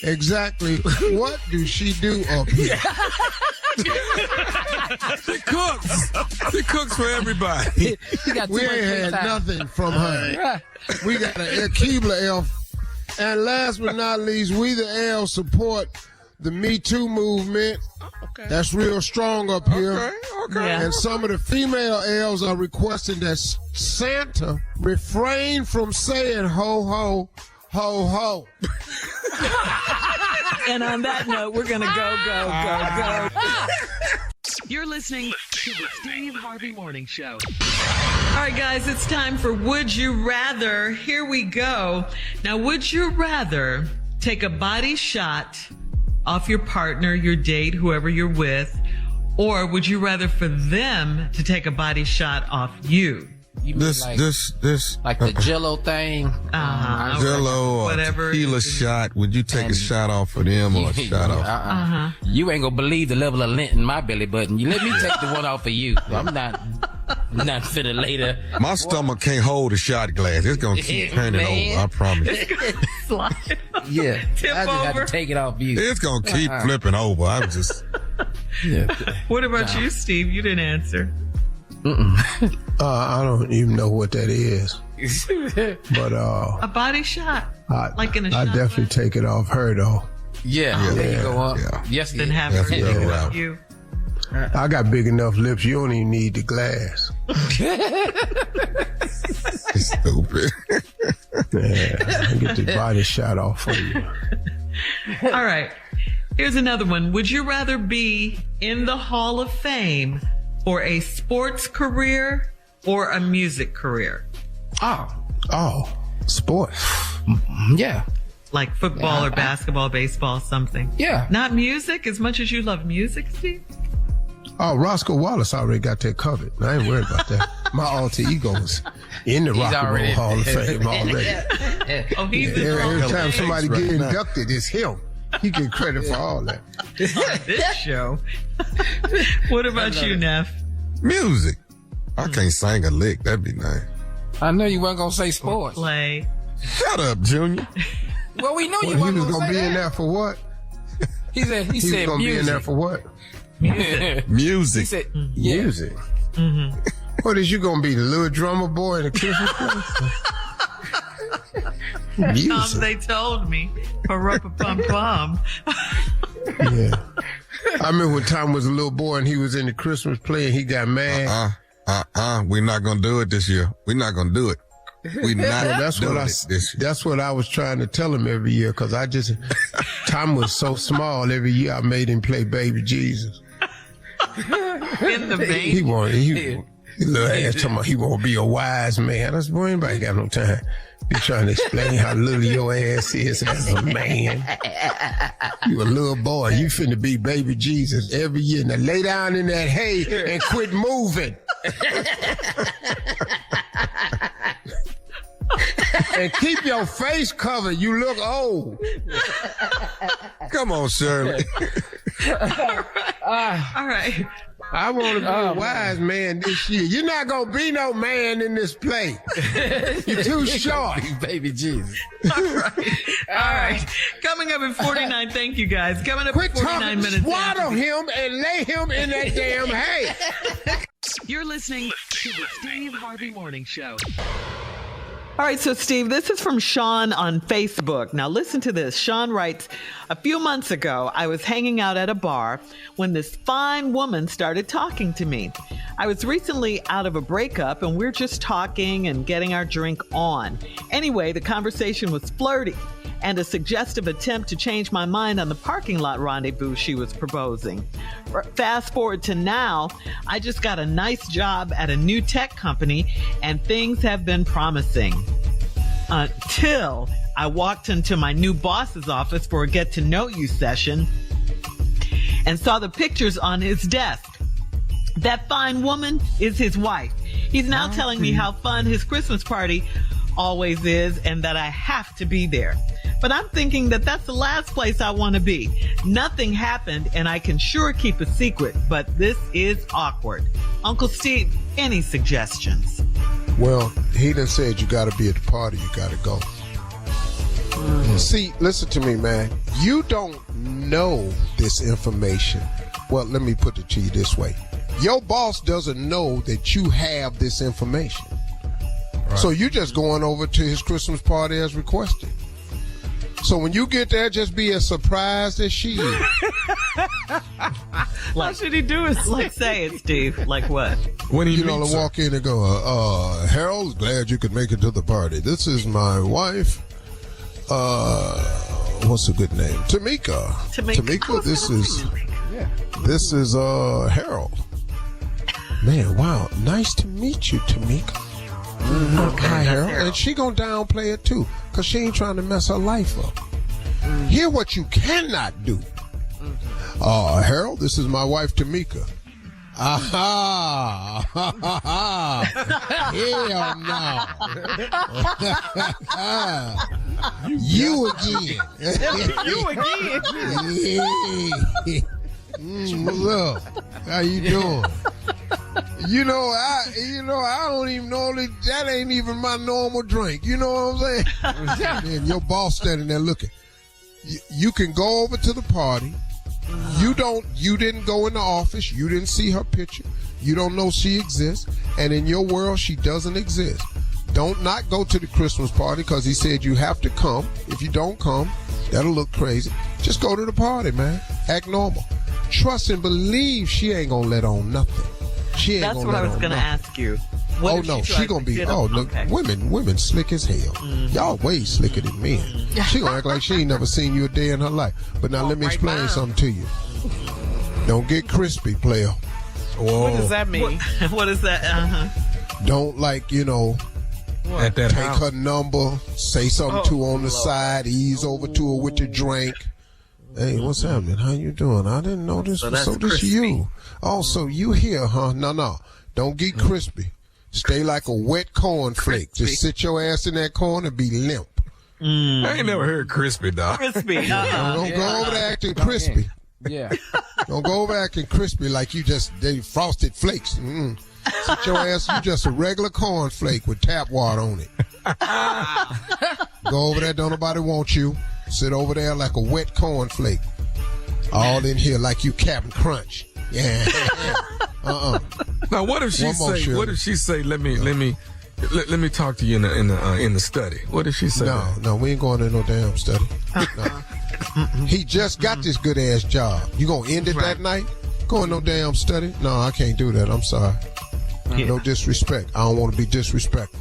exactly what do she do up here? She cooks. She cooks for everybody. We ain't had nothing from her. We got a Keebler elf. And last but not least, we the Elves support the Me Too movement. Okay. That's real strong up here. Okay. Yeah. And some of the female elves are requesting that Santa refrain from saying ho ho ho ho. And on that note, we're going to go. You're listening to the Steve Harvey Morning Show. All right, guys, it's time for Would You Rather. Here we go. Now, would you rather take a body shot off your partner, your date, whoever you're with, or would you rather for them to take a body shot off you? You mean like the Jello thing, Jello or whatever. tequila shot. Would you take a shot off for them or a shot off? You ain't gonna believe the level of lint in my belly button. You let me take the one off of you. I'm not finna later. My stomach can't hold a shot glass. It's gonna keep turning over. I promise. Slide. Yeah, Tip I just over. have to take it off you. It's gonna keep flipping over. I'm just. What about you, Steve? You didn't answer. I don't even know what that is. But a body shot, like in a I shot definitely glass? take it off her though. There you go up. Yes, Then have her take it off you. I got big enough lips. You don't even need the glass. Stupid. Yeah, I get the body shot off for you. All right. Here's another one. Would you rather be in the Hall of Fame for a sports career or a music career? Oh, sports. Yeah. Like football or basketball, baseball, something. Yeah. Not music, as much as you love music, Steve? Oh, Roscoe Wallace already got that covered. I ain't worried about that. My alter ego is in the Rock and Roll Hall of Fame already. Oh, he's Every time somebody get inducted, it's him. He get credit for all that. On this show. What about you, Neff? Music. I can't sing a lick. That'd be nice. I know you weren't gonna say sports. Play. Shut up, Junior. Well, we know you He weren't was gonna say be in that. there for what? He said He was gonna be in there for what? Music. He said Music. Mm-hmm. What is you gonna be, the little drummer boy in the Christmas play? Music. They told me. Pum. Yeah. I remember when Tom was a little boy and he was in the Christmas play and he got mad. We're not gonna do it this year. We're not gonna do it. We not. Well, that's what I was trying to tell him every year, because Tom was so small. Every year I made him play Baby Jesus. In the baby. He little ass talking about he won't be a wise man. I said, boy, anybody got no time. Be trying to explain how little your ass is as a man. You a little boy. You finna be Baby Jesus every year. Now lay down in that hay and quit moving. And keep your face covered. You look old. Come on, Shirley. All right. I want to be a wise man this year. You're not going to be no man in this play. You're too short. Baby Jesus. All right. Coming up at 49, thank you guys. Coming up at 49 minutes. Swaddle him and lay him in that damn hay. You're listening to the Steve Harvey Morning Show. All right, so Steve, this is from Sean on Facebook. Now listen to this. Sean writes, a few months ago, I was hanging out at a bar when this fine woman started talking to me. I was recently out of a breakup and we're just talking and getting our drink on. Anyway, the conversation was flirty and a suggestive attempt to change my mind on the parking lot rendezvous she was proposing. Fast forward to now, I just got a nice job at a new tech company and things have been promising. Until I walked into my new boss's office for a get-to-know-you session and saw the pictures on his desk. That fine woman is his wife. He's now telling me how fun his Christmas party always is and that I have to be there. But I'm thinking that that's the last place I want to be. Nothing happened and I can sure keep a secret, but this is awkward. Uncle Steve, any suggestions? Well, he done said you got to be at the party, you got to go. See, listen to me, man. You don't know this information. Well, let me put it to you this way. Your boss doesn't know that you have this information. Right. So you just going over to his Christmas party as requested. So when you get there, just be as surprised as she is. How should he do it? Like, say it, Steve. Like what? When he walk in and go, Harold, glad you could make it to the party. This is my wife. What's a good name? Tamika. Tamika, this is Harold. Man, wow. Nice to meet you, Tamika. Okay, hi, Harold. And she gonna downplay it too, because she ain't trying to mess her life up. Hear what you cannot do. Harold, this is my wife, Tamika. Aha! Hell no! You again? What's up? How you doing? I don't even know that ain't even my normal drink. You know what I'm saying? And your boss standing there looking. You can go over to the party You didn't go in the office. You didn't see her picture. You don't know she exists. And in your world, she doesn't exist. Don't not go to the Christmas party because he said you have to come. If you don't come, that'll look crazy. Just go to the party, man. Act normal. Trust and believe she ain't gonna let on nothing. She ain't That's gonna what let I was on going to nothing. ask you. She gonna be. Look, okay. women slick as hell. Y'all way slicker than men. She gonna act like she ain't never seen you a day in her life. But now let me explain something to you. Don't get crispy, player. Whoa. What does that mean? What is that? Don't at that take house. her number, say something to her on the side, ease over to her with the drink. Hey, what's happening? How you doing? I didn't know this. So this you. Oh, so you here, huh? No. Don't get crispy. Stay like a wet cornflake. Just sit your ass in that corner and be limp. I ain't never heard crispy, dog. Crispy. Don't go over there acting crispy. Yeah. Don't go over acting crispy like they frosted flakes. Sit your ass, you just a regular cornflake with tap water on it. Go over there, don't nobody want you. Sit over there like a wet cornflake. All in here like you Captain Crunch. Yeah. Now what if she say? What if she say? Let me talk to you in the study. What if she say? No, we ain't going to no damn study. No. He just got this good ass job. You gonna end it that night? Going no damn study? No, I can't do that. I'm sorry. No disrespect. I don't want to be disrespectful.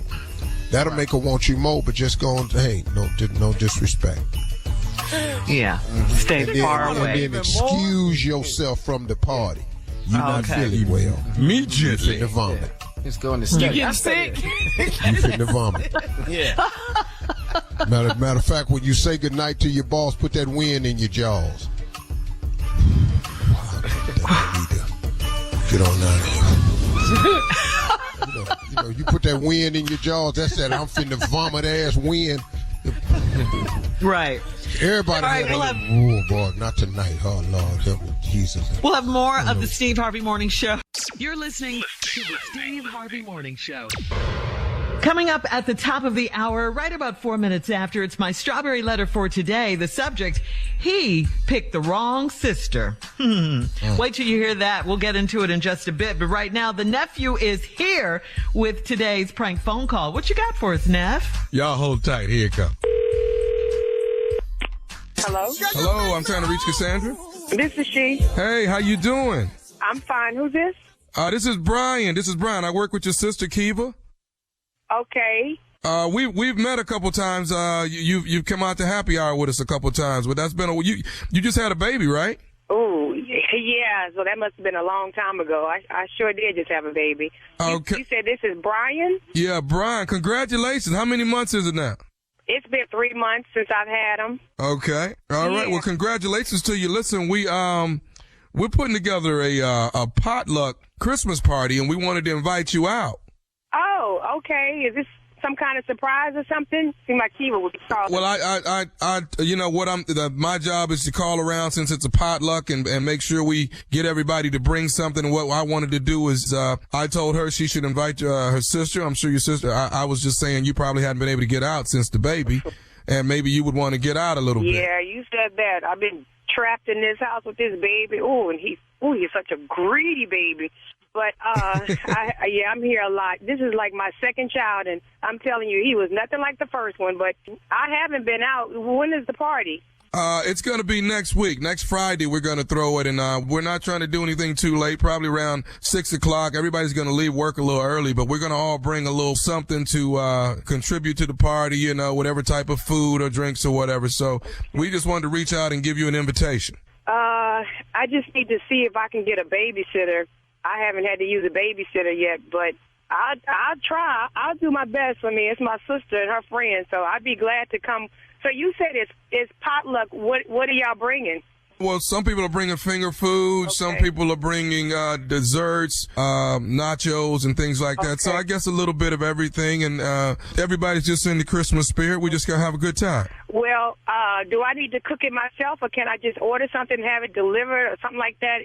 That'll make her want you more, but just go on. Hey, no disrespect. Yeah. Stay far away. And then excuse yourself from the party. You're not feeling well. Immediately. You finna vomit. It's going to study. You getting sick? You finna vomit. Yeah. Matter of fact, when you say goodnight to your boss, put that wind in your jaws. Get on down here. You put that wind in your jaws. That's that I'm finna vomit ass wind. Right. Everybody oh boy, not tonight. Oh Lord, help me, Jesus. We'll have more of the Steve Harvey Morning Show. You're listening to the Steve Harvey Morning Show. Coming up at the top of the hour, right about 4 minutes after, it's my strawberry letter for today. The subject, he picked the wrong sister. Wait till you hear that. We'll get into it in just a bit. But right now, the nephew is here with today's prank phone call. What you got for us, Neff? Y'all hold tight. Here it comes. Hello? Hello, I'm trying to reach Cassandra. This is she. Hey, how you doing? I'm fine. Who's this? This is Brian. I work with your sister, Kiva. Okay. We've met a couple times. You've come out to happy hour with us a couple times, but that's been you just had a baby, right? Oh, yeah. So that must have been a long time ago. I sure did just have a baby. Okay. You said this is Brian? Yeah, Brian. Congratulations. How many months is it now? It's been 3 months since I've had him. Okay. All right. Well, congratulations to you. Listen, we're putting together a potluck Christmas party, and we wanted to invite you out. Oh, okay. Is this some kind of surprise or something? Seems like Kiva would be calling. Well, I you know what my job is to call around since it's a potluck and make sure we get everybody to bring something. And what I wanted to do is, I told her she should invite her sister. I'm sure your sister, I was just saying you probably hadn't been able to get out since the baby, and maybe you would want to get out a little bit. Yeah, you said that. I've been trapped in this house with this baby. Oh, and he's such a greedy baby. But, I'm here a lot. This is like my second child, and I'm telling you, he was nothing like the first one, but I haven't been out. When is the party? It's going to be next week. Next Friday, we're going to throw it, and we're not trying to do anything too late, probably around 6 o'clock. Everybody's going to leave work a little early, but we're going to all bring a little something to contribute to the party, whatever type of food or drinks or whatever. So we just wanted to reach out and give you an invitation. I just need to see if I can get a babysitter. I haven't had to use a babysitter yet, but I'll try. I'll do my best. I mean, it's my sister and her friend, so I'd be glad to come. So you said it's potluck. What are y'all bringing? Well, some people are bringing finger food. Okay. Some people are bringing desserts, nachos, and things like that. So I guess a little bit of everything, and everybody's just in the Christmas spirit. We're just going to have a good time. Well, do I need to cook it myself, or can I just order something and have it delivered or something like that?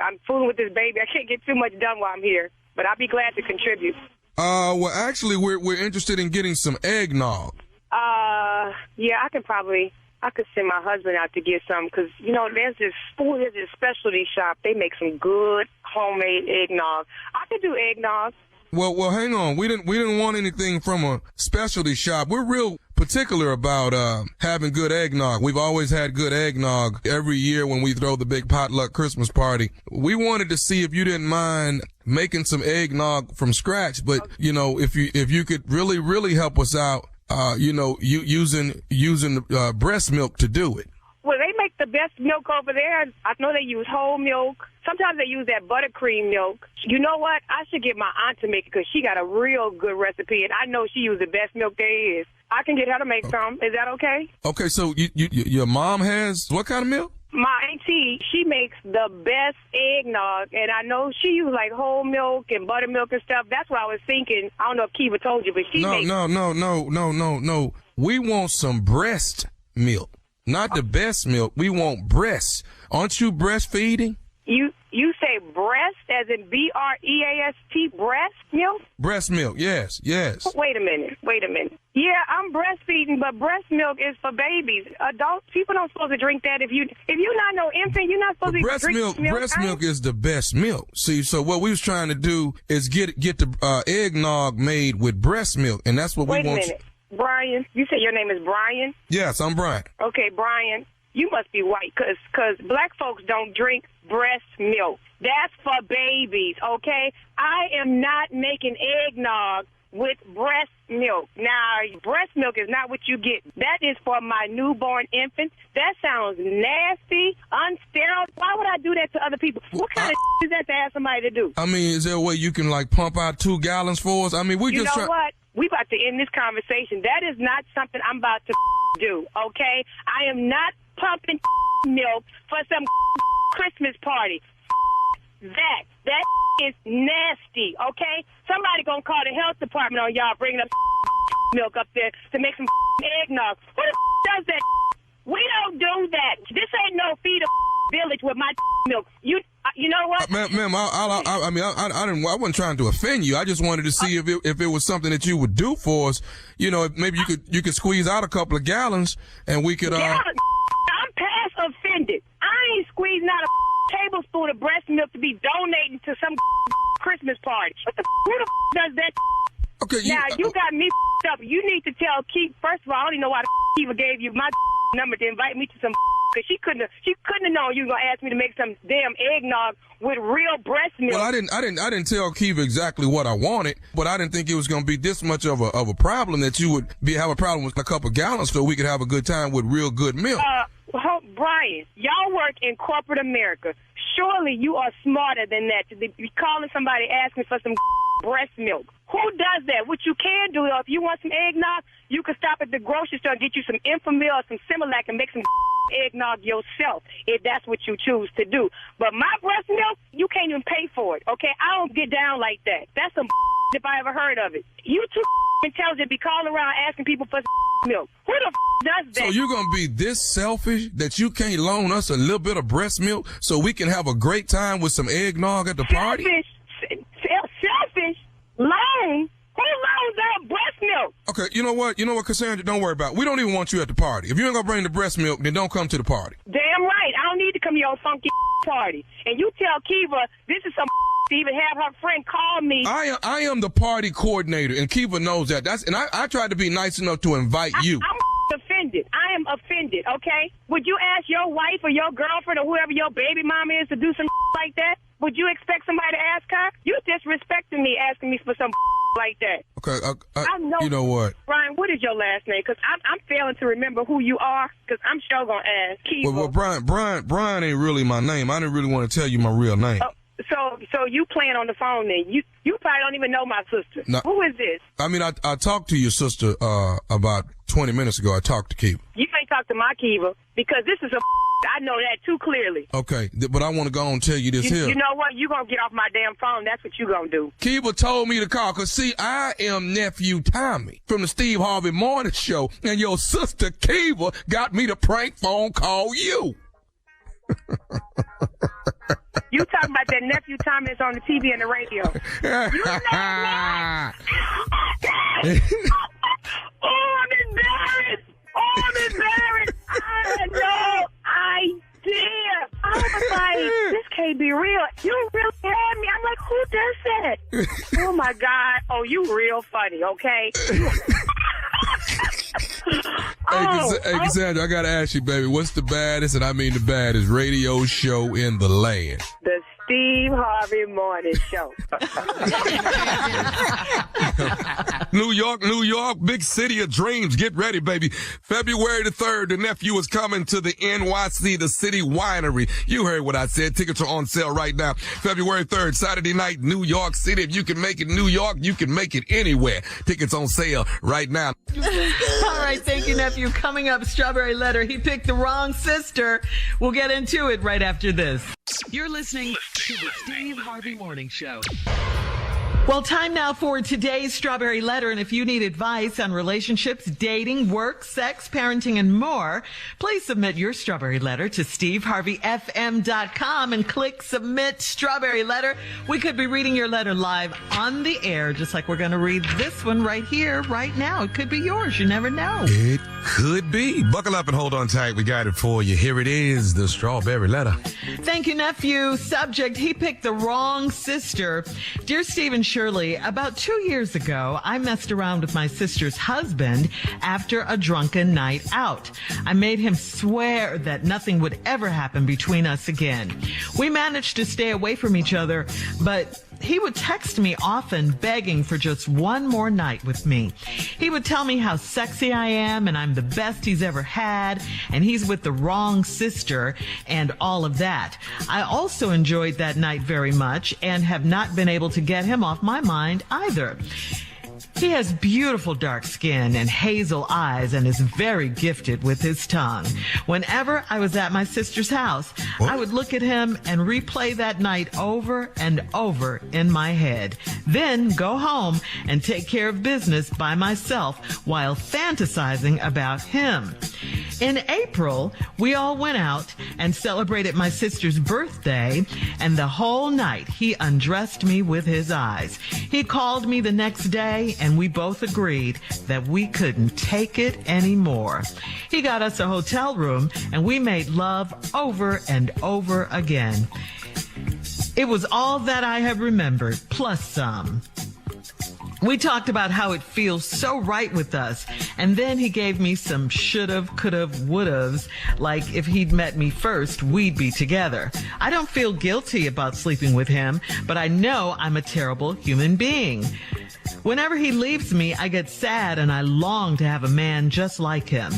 I'm fooling with this baby. I can't get too much done while I'm here, but I'll be glad to contribute. Well, actually, we're interested in getting some eggnog. Yeah, I I could send my husband out to get some because, there's this specialty shop. They make some good homemade eggnog. I could do eggnog. Well, hang on. We didn't want anything from a specialty shop. We're real particular about having good eggnog. We've always had good eggnog every year when we throw the big potluck Christmas party. We wanted to see if you didn't mind making some eggnog from scratch, but if you could really help us out, using breast milk to do it. Well, they make the best milk over there. I know they use whole milk. Sometimes they use that buttercream milk. You know what? I should get my aunt to make it because she got a real good recipe, and I know she uses the best milk there is. I can get her to make some. Is that okay? Okay, so your mom has what kind of milk? My auntie, she makes the best eggnog, and I know she uses like whole milk and buttermilk and stuff. That's what I was thinking. I don't know if Kiva told you, but she makes... No. We want some breast milk. Not the best milk. We want breasts. Aren't you breastfeeding? You say breast as in BREAST, breast milk? Breast milk, yes. Wait a minute. Yeah, I'm breastfeeding, but breast milk is for babies. Adults, people don't supposed to drink that. If you're not no infant, you're not supposed to drink milk. Breast milk is the best milk. See, so what we was trying to do is get the eggnog made with breast milk, and that's what we want. Wait a minute. Brian, you say your name is Brian? Yes, I'm Brian. Okay, Brian, you must be white because black folks don't drink breast milk. That's for babies, okay? I am not making eggnog with breast milk. Now, breast milk is not what you get. That is for my newborn infant. That sounds nasty, unsterile. Why would I do that to other people? What kind of is that to ask somebody to do? I mean, is there a way you can, pump out 2 gallons for us? I mean, You know what? We about to end this conversation. That is not something I'm about to do, okay? I am not pumping milk for some Christmas party. That is nasty, okay? Somebody gonna call the health department on y'all bringing up milk up there to make some eggnog. Who the does that? We don't do that. This ain't no feed a village with my milk. You know what? Ma'am, I wasn't trying to offend you. I just wanted to see if it was something that you would do for us. Maybe you could squeeze out a couple of gallons and we could. I'm past offended. I ain't squeezing out a tablespoon of breast milk to be donating to some Christmas party. Who the does that? Okay. You got me up. You need to tell Keith. First of all, I don't even know why the Kiva gave you my number to invite me to some. Because she couldn't have known you were gonna ask me to make some damn eggnog with real breast milk. Well, I didn't tell Kiva exactly what I wanted, but I didn't think it was gonna be this much of a problem that you would have a problem with a couple of gallons, so we could have a good time with real good milk. Brian, y'all work in corporate America. Surely you are smarter than that to be calling somebody asking for some breast milk. Who does that? What you can do, though, if you want some eggnog, you can stop at the grocery store and get you some Enfamil or some Similac and make some eggnog yourself, if that's what you choose to do. But my breast milk, you can't even pay for it, okay? I don't get down like that. That's some if I ever heard of it. You too intelligent be calling around asking people for milk. Who the does that? So you're going to be this selfish that you can't loan us a little bit of breast milk so we can have a great time with some eggnog at the party? Selfish? Loan? Who loans out breast milk? Okay, you know what, Cassandra, don't worry about it. We don't even want you at the party. If you ain't going to bring the breast milk, then don't come to the party. Damn right. I don't need to come to your funky party. And you tell Kiva this is some to even have her friend call me. I am the party coordinator, and Kiva knows that. I tried to be nice enough to invite you. I'm offended. I am offended, okay? Would you ask your wife or your girlfriend or whoever your baby mama is to do some like that? Would you expect somebody to ask her? You disrespecting me asking me for some like that. Okay, I know. You know what? Brian, what is your last name? Because I'm failing to remember who you are, because I'm sure going to ask. Kiva. Well, Brian ain't really my name. I didn't really want to tell you my real name. So you playing on the phone then. You probably don't even know my sister. No. Who is this? I mean, I talked to your sister about 20 minutes ago. I talked to Kiva. You ain't talked to my Kiva, because this is I know that too clearly. Okay, but I want to go on and tell you this here. You know what? You going to get off my damn phone. That's what you going to do. Kiva told me to call, because, see, I am nephew Tommy from the Steve Harvey Morning Show, and your sister Kiva got me to prank phone call you. You talking about that nephew Tommy that's on the TV and the radio. You know what? Oh, I'm embarrassed. bad. Oh, my God. Oh, you real funny, okay? Hey, Cassandra, I got to ask you, baby, what's the baddest, and I mean the baddest, radio show in the land? The Steve Harvey Morning Show. New York, big city of dreams. Get ready, baby. February the 3rd, the nephew is coming to the NYC, the City Winery. You heard what I said. Tickets are on sale right now. February 3rd, Saturday night, New York City. If you can make it New York, you can make it anywhere. Tickets on sale right now. All right, thank you, nephew. Coming up, Strawberry Letter. He picked the wrong sister. We'll get into it right after this. You're listening to the Steve Harvey Morning Show. Well, time now for today's Strawberry Letter. And if you need advice on relationships, dating, work, sex, parenting, and more, please submit your Strawberry Letter to SteveHarveyFM.com and click Submit Strawberry Letter. We could be reading your letter live on the air, just like we're going to read this one right here, right now. It could be yours. You never know. It could be. Buckle up and hold on tight. We got it for you. Here it is, the Strawberry Letter. Thank you, nephew. Subject, he picked the wrong sister. Dear Steve and Shirley, about 2 years ago, I messed around with my sister's husband after a drunken night out. I made him swear that nothing would ever happen between us again. We managed to stay away from each other, but he would text me often begging for just one more night with me. He would tell me how sexy I am and I'm the best he's ever had and he's with the wrong sister and all of that. I also enjoyed that night very much and have not been able to get him off my mind either. He has beautiful dark skin and hazel eyes and is very gifted with his tongue. Whenever I was at my sister's house, I would look at him and replay that night over and over in my head. Then go home and take care of business by myself while fantasizing about him. In April, we all went out and celebrated my sister's birthday, and the whole night he undressed me with his eyes. He called me the next day, and we both agreed that we couldn't take it anymore. He got us a hotel room, and we made love over and over again. It was all that I have remembered, plus some. We talked about how it feels so right with us, and then he gave me some should've, could've, would'ves, like if he'd met me first, we'd be together. I don't feel guilty about sleeping with him, but I know I'm a terrible human being. Whenever he leaves me, I get sad and I long to have a man just like him.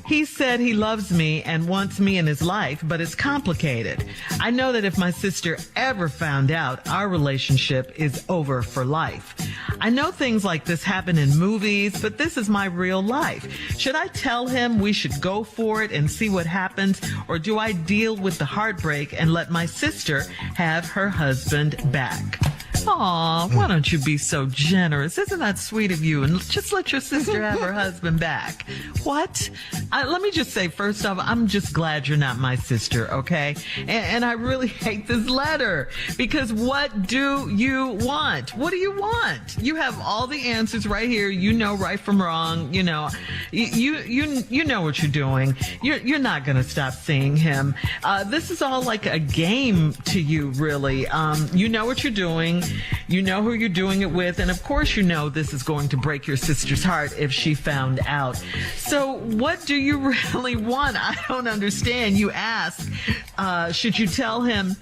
He said he loves me and wants me in his life, but it's complicated. I know that if my sister ever found out, our relationship is over for life. I know things like this happen in movies, but this is my real life. Should I tell him we should go for it and see what happens, or do I deal with the heartbreak and let my sister have her husband back? Aw, why don't you be so generous? Isn't that sweet of you? And just let your sister have her husband back. What? Let me just say, first off, I'm just glad you're not my sister, okay? And I really hate this letter, because what do you want? What do you want? You have all the answers right here. You know right from wrong. You know, you know what you're doing. You're not going to stop seeing him. This is all like a game to you, really. You know what you're doing. You know who you're doing it with, and of course you know this is going to break your sister's heart if she found out. So what do you really want? I don't understand. You ask, should you tell him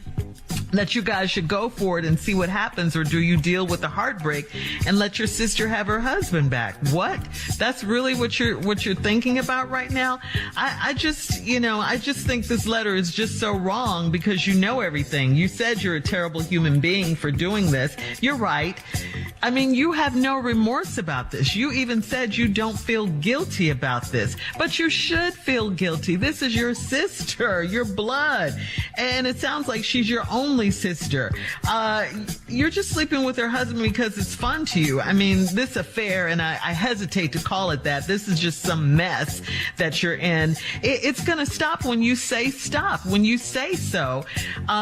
that you guys should go for it and see what happens, or do you deal with the heartbreak and let your sister have her husband back? What? That's really what you're thinking about right now? I just think this letter is just so wrong, because you know everything. You said you're a terrible human being for doing this. You're right. I mean, you have no remorse about this. You even said you don't feel guilty about this, but you should feel guilty. This is your sister, your blood, and it sounds like she's your only sister. You're just sleeping with her husband because it's fun to you. I mean, this affair, and I hesitate to call it that, this is just some mess that you're in. It's going to stop when you say stop, when you say so,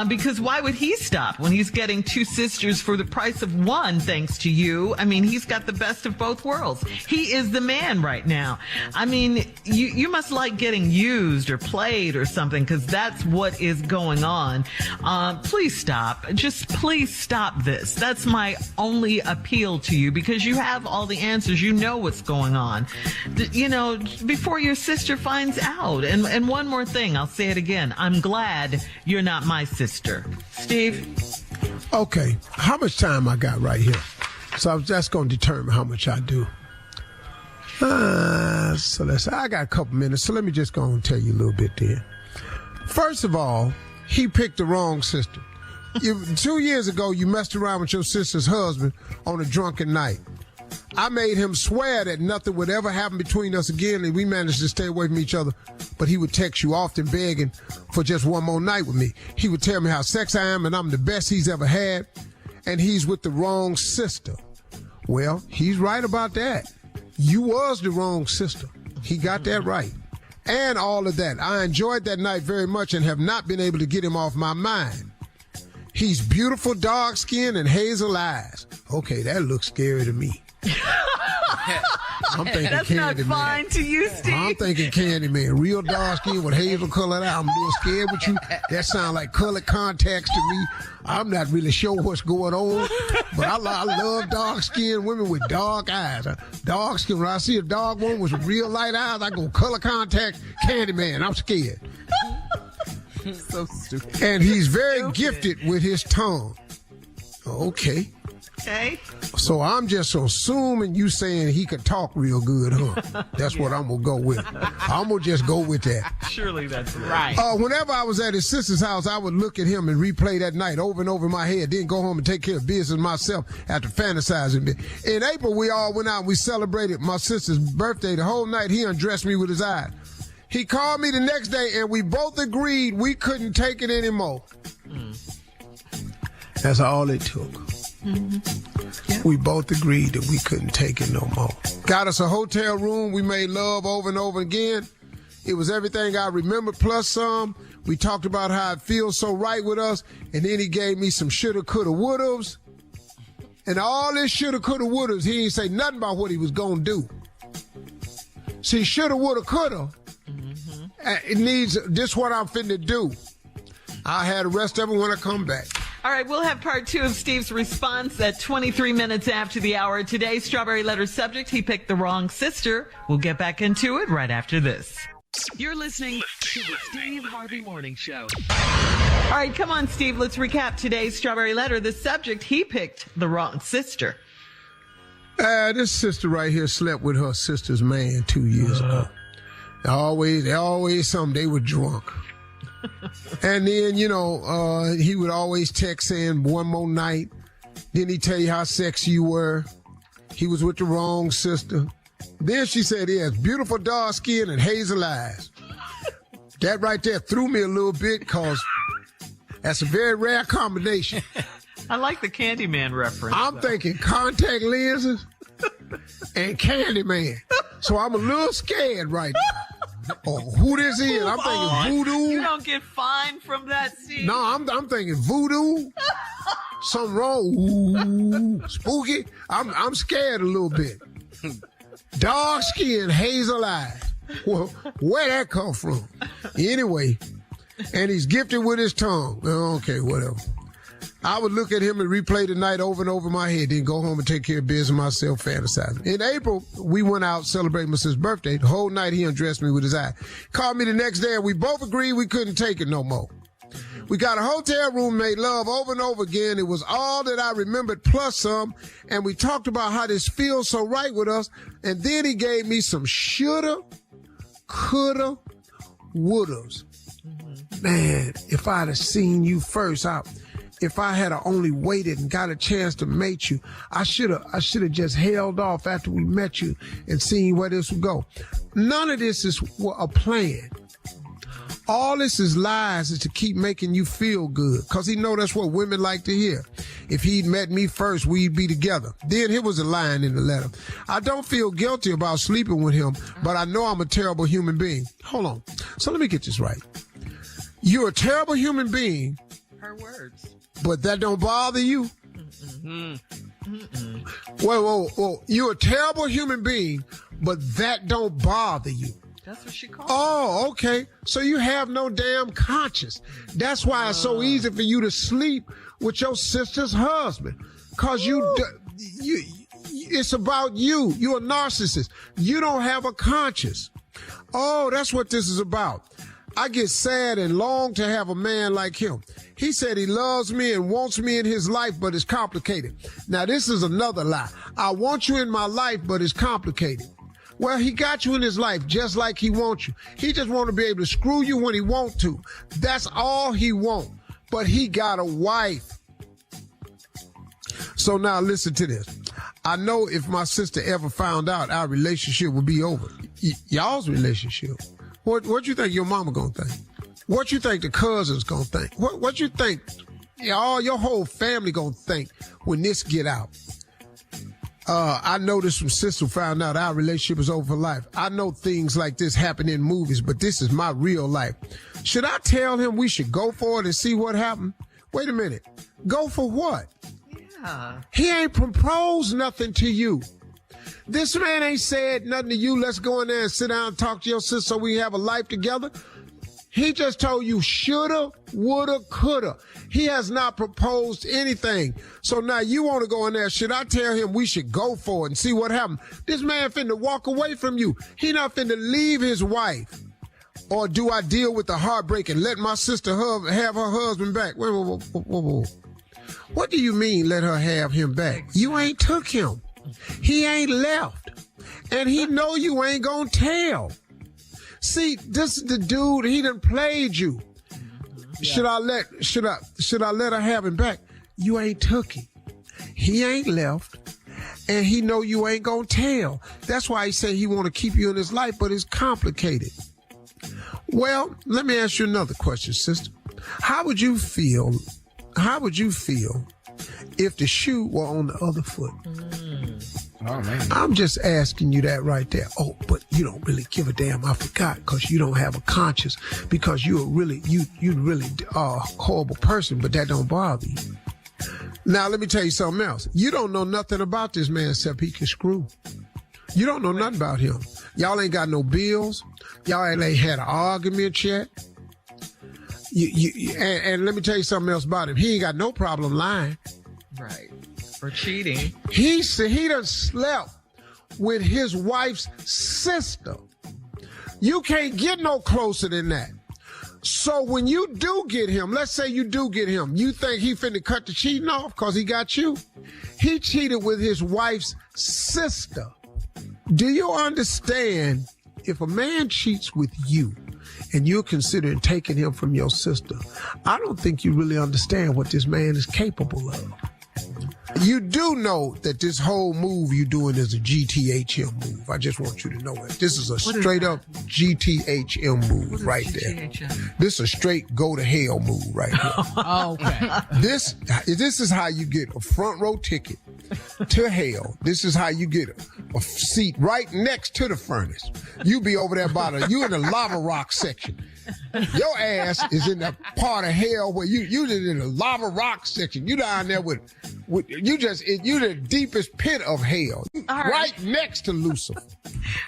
because why would he stop when he's getting two sisters for the price of one, thanks to you. I mean, he's got the best of both worlds. He is the man right now. I mean, you must like getting used or played or something, because that's what is going on. Please stop. Just please stop this. That's my only appeal to you, because you have all the answers. You know what's going on. You know, before your sister finds out. And one more thing, I'll say it again. I'm glad you're not my sister. Steve? Okay, how much time I got right here? So that's going to determine how much I do. So I got a couple minutes, so let me just go and tell you a little bit there. First of all, he picked the wrong sister. 2 years ago, you messed around with your sister's husband on a drunken night. I made him swear that nothing would ever happen between us again, and we managed to stay away from each other. But he would text you often begging for just one more night with me. He would tell me how sexy I am and I'm the best he's ever had, and he's with the wrong sister. Well, he's right about that. You was the wrong sister. He got that right. And all of that. I enjoyed that night very much and have not been able to get him off my mind. He's beautiful, dark skin, and hazel eyes. Okay, that looks scary to me. I'm thinking that's Candyman. not fine to you, Steve. I'm thinking Candyman. Real dark skin with hazel colored eyes. I'm a little scared with you. That sounds like colored contacts to me. I'm not really sure what's going on, but I love dark skinned women with dark eyes. Dark skin. When I see a dark woman with real light eyes, I go color contacts, Candyman. I'm scared. So stupid. And he's very gifted with his tongue. Okay. Okay. So I'm just assuming you saying he could talk real good, huh? That's what I'm going to go with. I'm going to just go with that. Surely that's right. Whenever I was at his sister's house, I would look at him and replay that night over and over in my head, then go home and take care of business myself after fantasizing. In April, we all went out and we celebrated my sister's birthday. The whole night, he undressed me with his eyes. He called me the next day, and we both agreed we couldn't take it anymore. That's all it took. Mm-hmm. Yeah. We both agreed that we couldn't take it no more. Got us a hotel room. We made love over and over again. It was everything I remembered plus some. We talked about how it feels so right with us, and then he gave me some shoulda, coulda, wouldas. And all this shoulda, coulda, wouldas, he didn't say nothing about what he was going to do. See, shoulda, woulda, coulda, it needs, this what I'm finna do. I'll have the rest of it when I come back. All right, we'll have part 2 of Steve's response at 23 minutes after the hour. Today's Strawberry Letter subject, he picked the wrong sister. We'll get back into it right after this. You're listening to the Steve Harvey Morning Show. All right, come on, Steve. Let's recap today's Strawberry Letter. The subject, he picked the wrong sister. This sister right here slept with her sister's man 2 years ago. Always something. They were drunk. And then, he would always text saying one more night. Then he'd tell you how sexy you were. He was with the wrong sister. Then she said he has beautiful dark skin and hazel eyes. That right there threw me a little bit because that's a very rare combination. I like the Candyman reference. I'm thinking contact lenses and Candyman. So I'm a little scared right now. Oh, who this is? I'm thinking voodoo. You don't get fined from that, Steve. No, I'm thinking voodoo. Something wrong. Ooh, spooky. I'm scared a little bit. Dark skin, hazel eyes. Well, where that come from? Anyway, and he's gifted with his tongue. Okay, whatever. I would look at him and replay the night over and over in my head, then go home and take care of business myself, fantasizing. In April, we went out celebrating my sister's birthday. The whole night he undressed me with his eye. Called me the next day and we both agreed we couldn't take it no more. We got a hotel room, made love over and over again. It was all that I remembered plus some. And we talked about how this feels so right with us. And then he gave me some shoulda, coulda, wouldas. Man, if I'd have seen you first, if I had only waited and got a chance to mate you, I should have just held off after we met you and seen where this would go. None of this is a plan. All this is lies is to keep making you feel good, because he know that's what women like to hear. If he'd met me first, we'd be together. Then here was a line in the letter. I don't feel guilty about sleeping with him, but I know I'm a terrible human being. Hold on. So let me get this right. You're a terrible human being. Her words. But that don't bother you? Whoa. You're a terrible human being, but that don't bother you. That's what she called. Oh, okay. So you have no damn conscience. That's why it's so easy for you to sleep with your sister's husband. Cause it's about you. You're a narcissist. You don't have a conscience. Oh, that's what this is about. I get sad and long to have a man like him. He said he loves me and wants me in his life, but it's complicated. Now, this is another lie. I want you in my life, but it's complicated. Well, he got you in his life just like he wants you. He just want to be able to screw you when he want to. That's all he want. But he got a wife. So now listen to this. I know if my sister ever found out, our relationship would be over. Y'all's relationship. What you think your mama gonna think? What you think the cousins gonna think? What you think all your whole family gonna think when this get out? I know this from sister found out our relationship is over for life. I know things like this happen in movies, but this is my real life. Should I tell him we should go for it and see what happened? Wait a minute. Go for what? Yeah. He ain't proposed nothing to you. This man ain't said nothing to you. Let's go in there and sit down and talk to your sister so we have a life together. He just told you shoulda, woulda, coulda. He has not proposed anything. So now you want to go in there. Should I tell him we should go for it and see what happened? This man finna walk away from you. He not finna leave his wife. Or do I deal with the heartbreak and let my sister have her husband back? Whoa. What do you mean let her have him back? You ain't took him. He ain't left. And he know you ain't gonna tell. See, this is the dude, he done played you. Yeah. Should I let her have him back? You ain't took him. He ain't left. And he know you ain't gonna tell. That's why he say he want to keep you in his life, but it's complicated. Well, let me ask you another question, sister. How would you feel if the shoe were on the other foot? Oh, man. I'm just asking you that right there. Oh, but you don't really give a damn. I forgot, because you don't have a conscience, because you're really a horrible person, but that don't bother you. Now, let me tell you something else. You don't know nothing about this man except he can screw. You don't know nothing about him. Y'all ain't got no bills. Y'all ain't had an argument yet. And let me tell you something else about him. He ain't got no problem lying. Right. For cheating. He said he done slept with his wife's sister. You can't get no closer than that. So when you do get him, let's say you do get him, you think he finna cut the cheating off because he got you? He cheated with his wife's sister. Do you understand? If a man cheats with you and you're considering taking him from your sister, I don't think you really understand what this man is capable of. You do know that this whole move you're doing is a GTHM move. I just want you to know it. This is a straight up GTHM move right there. This is a straight go to hell move right here. Oh, okay. This is how you get a front row ticket to hell. This is how you get a seat right next to the furnace. You be over there you in the lava rock section. Your ass is in the part of hell where you in the lava rock section. You down there with you the deepest pit of hell. Right next to Lucifer.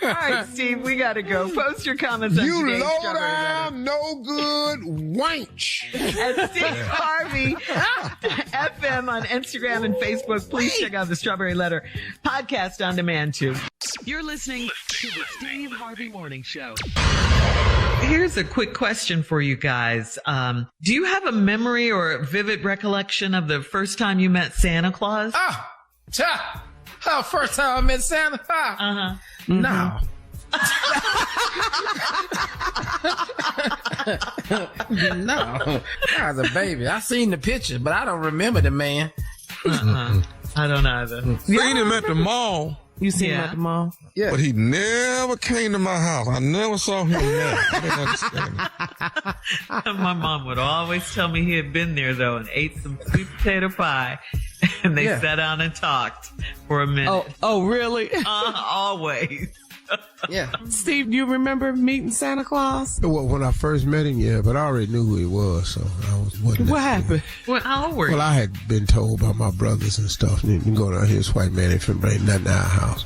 All right, Steve, we gotta go. Post your comments on You today's low Strawberry down, no good wench. At Steve Harvey FM on Instagram and Facebook. Please check out the Strawberry Letter podcast on demand too. You're listening to the Steve Harvey Morning Show. Here's a quick question for you guys. Do you have a memory or a vivid recollection of the first time you met Santa Claus? First time I met Santa? No. No. I was a baby. I seen the picture, but I don't remember the man. I don't either. Seen him at the mall. You seen him at the mall? Yeah. But he never came to my house. I never saw him there. I didn't understand it. My mom would always tell me he had been there, though, and ate some sweet potato pie. And they sat down and talked for a minute. Oh, really? Always. Yeah. Steve, do you remember meeting Santa Claus? Well, when I first met him, yeah, but I already knew who he was, so wasn't. What happened? How old were you? Well, I had been told by my brothers and stuff. You can go down here, this white man ain't finna bring nothing to our house.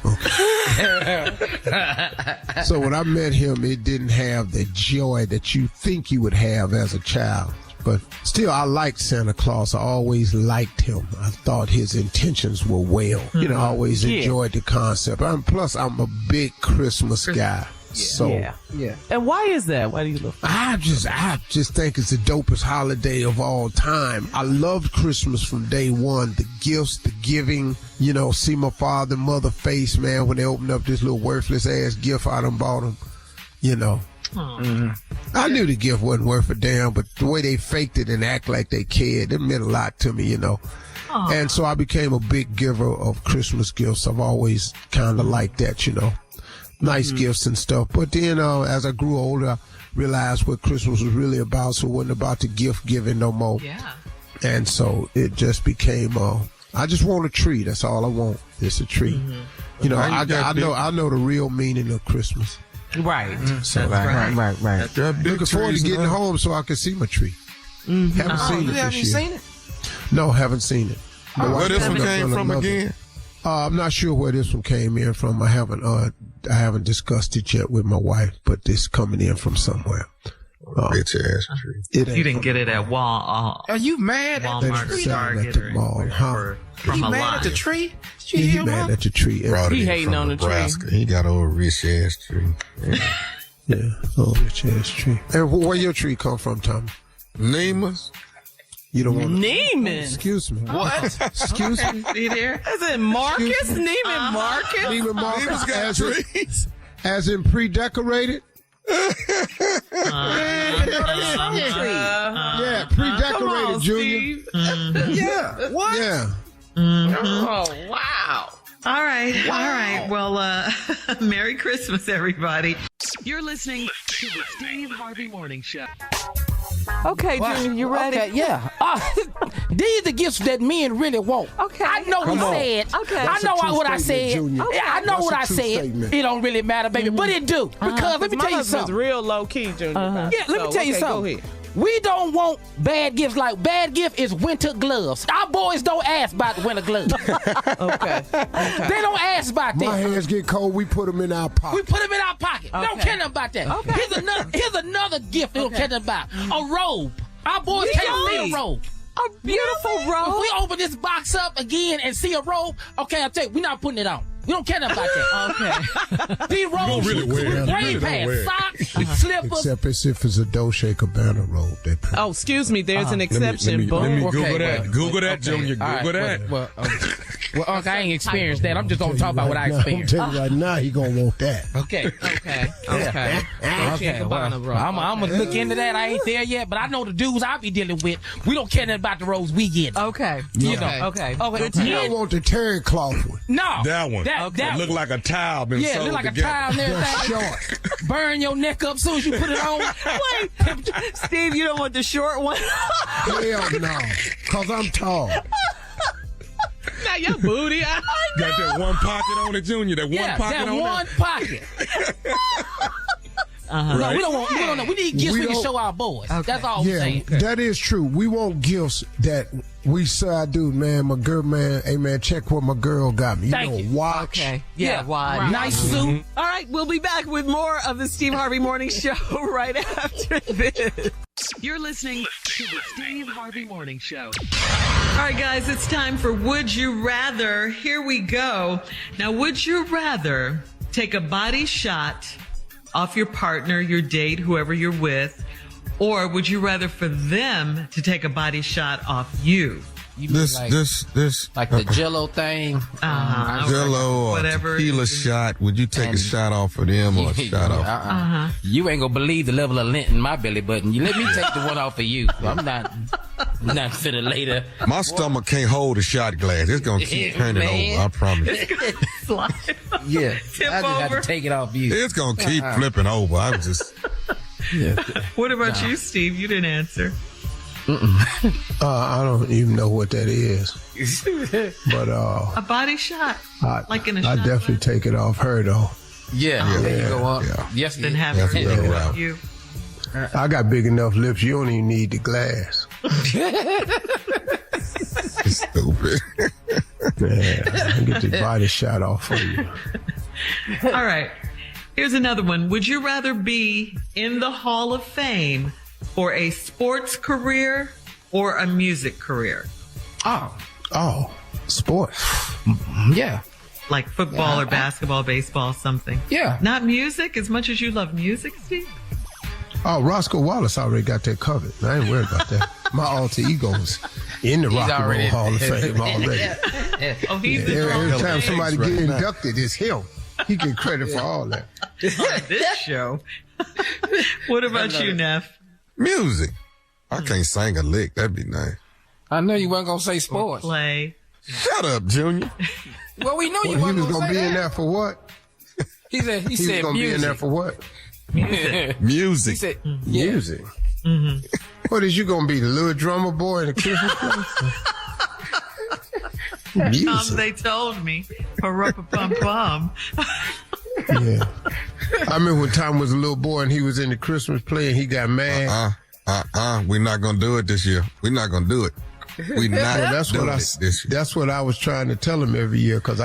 Okay. So when I met him, it didn't have the joy that you think you would have as a child. But still, I liked Santa Claus. I always liked him. I thought his intentions were well. I always enjoyed the concept. Plus, I'm a big Christmas guy. So yeah. And why is that? Why do you look? I just think it's the dopest holiday of all time. I loved Christmas from day one. The gifts, the giving. See my father and mother face, man, when they opened up this little worthless ass gift I done bought them. I knew the gift wasn't worth a damn, but the way they faked it and act like they cared, it meant a lot to me, And so I became a big giver of Christmas gifts. I've always kind of liked that, nice gifts and stuff. But then as I grew older, I realized what Christmas was really about, so it wasn't about the gift giving no more. Yeah. And so it just became, I just want a tree. That's all I want. It's a tree. I know the real meaning of Christmas. Right. So right. Looking forward to getting home so I can see my tree. Haven't seen it this year. Seen it? No, haven't seen it. Where this one came from again? I'm not sure where this one came in from. I haven't discussed it yet with my wife, but it's coming in from somewhere. Bitch ass tree. You didn't get it at Wall. Are you mad at the Walmart, tree? Target, at the mall, from You a mad line. at the tree? He mad at the tree. He hating on the tree. He got a old rich ass tree. Yeah, rich ass tree. And where your tree come from, Tommy? Neiman's. You don't want Neiman. Excuse me. What? Excuse me. See there? Is it Marcus? Neiman Marcus? Neiman Marcus Neiman's got trees. As in pre-decorated? Yeah, pre-decorated, Come on, Junior. Steve. Yeah. What? Yeah. Oh, wow. All right. Well, Merry Christmas, everybody. You're listening to the Steve Harvey Morning Show. Okay, Junior, you ready? Okay, yeah. These are the gifts that men really want. Okay. I know what he said. Okay. I know what I said. Junior. Yeah, I know That's what a I true said. statement. It don't really matter, baby, but it do. Because let me tell you something. real low key, Junior. Yeah, let me tell you Go something. ahead. We don't want bad gifts. Like bad gift is winter gloves. Our boys don't ask about winter gloves. Okay. They don't ask about My that. hands get cold, we put them in our pocket. We put them in our pocket. Okay. Don't care nothing about that. Okay. Here's another gift they don't care nothing about. A robe. Our boys can't see a robe. A beautiful If robe. we open this box up again and see a robe, okay, I'll tell you, we're not putting it on. We don't care nothing about that. Okay. These robes really wear it. with You rain really don't pants, wear it. socks, slippers. Except if it's a Dolce Gabbana robe. They put. Oh, excuse me. There's an exception. Let Boom. me Google Okay, that. well, Google that, okay. Junior. All right, Google that. Well, Uncle, I ain't experienced that. I'm just going to talk about what I I'm experienced. telling you right now, he gonna want that. Okay. Okay. Okay, Gabbana robe. I'm going to look into that. I ain't there yet, but I know the dudes I be dealing with, we don't care nothing about the robes we get. Okay. You Okay. know. Okay. Okay. You don't want the terry cloth one. No. That one. That Look like a tile been yeah, sewed look like together. a tile and everything. Short. Burn your neck up as soon as you put it on. Wait, Steve, you don't want the short one? Hell no, cause I'm tall. Not your booty. I know. Got that one pocket on it, Junior. That one pocket that on one it. pocket. No, we don't want. We need gifts We we can don't- show our boys. That's all I'm Yeah, saying. that is true. We want gifts that we say, I do, man. My girl, man. Hey, man, check what my girl got me. Thank you. Watch. Okay. Yeah, why? Right. Nice suit. All right, we'll be back with more of the Steve Harvey Morning Show right after this. You're listening to the Steve Harvey Morning Show. All right, guys, it's time for Would You Rather. Here we go. Now, would you rather take a body shot off your partner, your date, whoever you're with, or would you rather for them to take a body shot off you? You mean This like the Jello thing. Jello or whatever. tequila shot. Would you take a shot off of them or a shot off? You ain't gonna believe the level of lint in my belly button. You let me take the one off of you. I'm not finna later. My stomach can't hold a shot glass. It's gonna keep turning Man. over. I promise. Slide. Yeah, Tip I just over. have to take it off you. It's gonna keep flipping over. I'm just. What about you, Steve? You didn't answer. I don't even know what that is. But A body shot. I Like in a I shot definitely take it off her though. Yeah, there you go up. Yes, Then have her interrupt you. I got big enough lips. You don't even need the glass. Stupid. Yeah, I get your body shot off for you. All right. Here's another one. Would you rather be in the Hall of Fame for a sports career or a music career? Oh, sports. Yeah. Like football or basketball, baseball, something. Yeah. Not music, as much as you love music, Steve? Oh, Roscoe Wallace already got that covered. I ain't worried about that. My alter ego's in the Rock and Roll Hall of Fame already. Oh, he's Every time somebody get inducted, it's him. He get credit for all that. on this show. What about you, Neff? Music. I can't sing a lick. That'd be nice. I know you weren't going to say sports. Play. Shut up, Junior. Well, we know you He weren't was going gonna to be say in that. there for what? He said He was gonna be in there for what? Music. He said, Music. Mm-hmm. What is you gonna be, the little drummer boy in the Christmas play? Music. They told me. Pum. Yeah. I remember when Tom was a little boy and he was in the Christmas play and he got mad. We're not gonna do it this year. We're not gonna do it. We not. Well, that's doing what it this year. That's what I was trying to tell him every year, because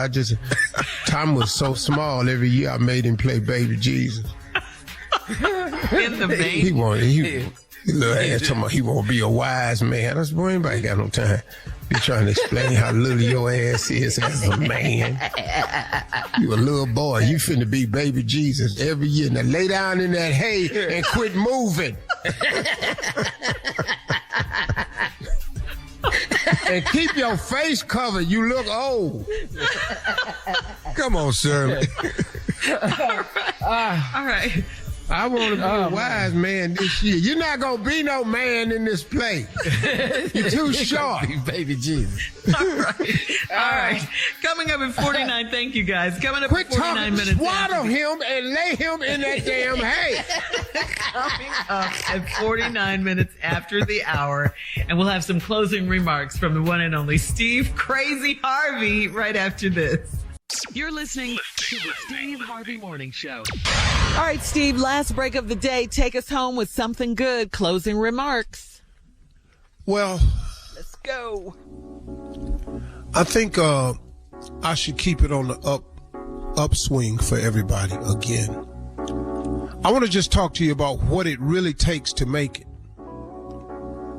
Tom was so small. Every year I made him play Baby Jesus. In the vein. He little ass talking about he won't be a wise man. I said, boy, anybody got no time. Be trying to explain how little your ass is as a man. You a little boy. You finna be Baby Jesus every year. Now lay down in that hay and quit moving. And keep your face covered. You look old. Come on, Shirley. All right. I want to be a wise man this year. You're not going to be no man in this play. You're too short. Baby Jesus. All right. Coming up at 49. Thank you, guys. Coming up Quit at 49 talking, minutes. swaddle him and lay him in that damn hay. Coming up at 49 minutes after the hour. And we'll have some closing remarks from the one and only Steve Crazy Harvey right after this. You're listening to the Steve Harvey Morning Show. All right, Steve, last break of the day. Take us home with something good. Closing remarks. Well, let's go. I think I should keep it on the upswing for everybody again. I want to just talk to you about what it really takes to make it.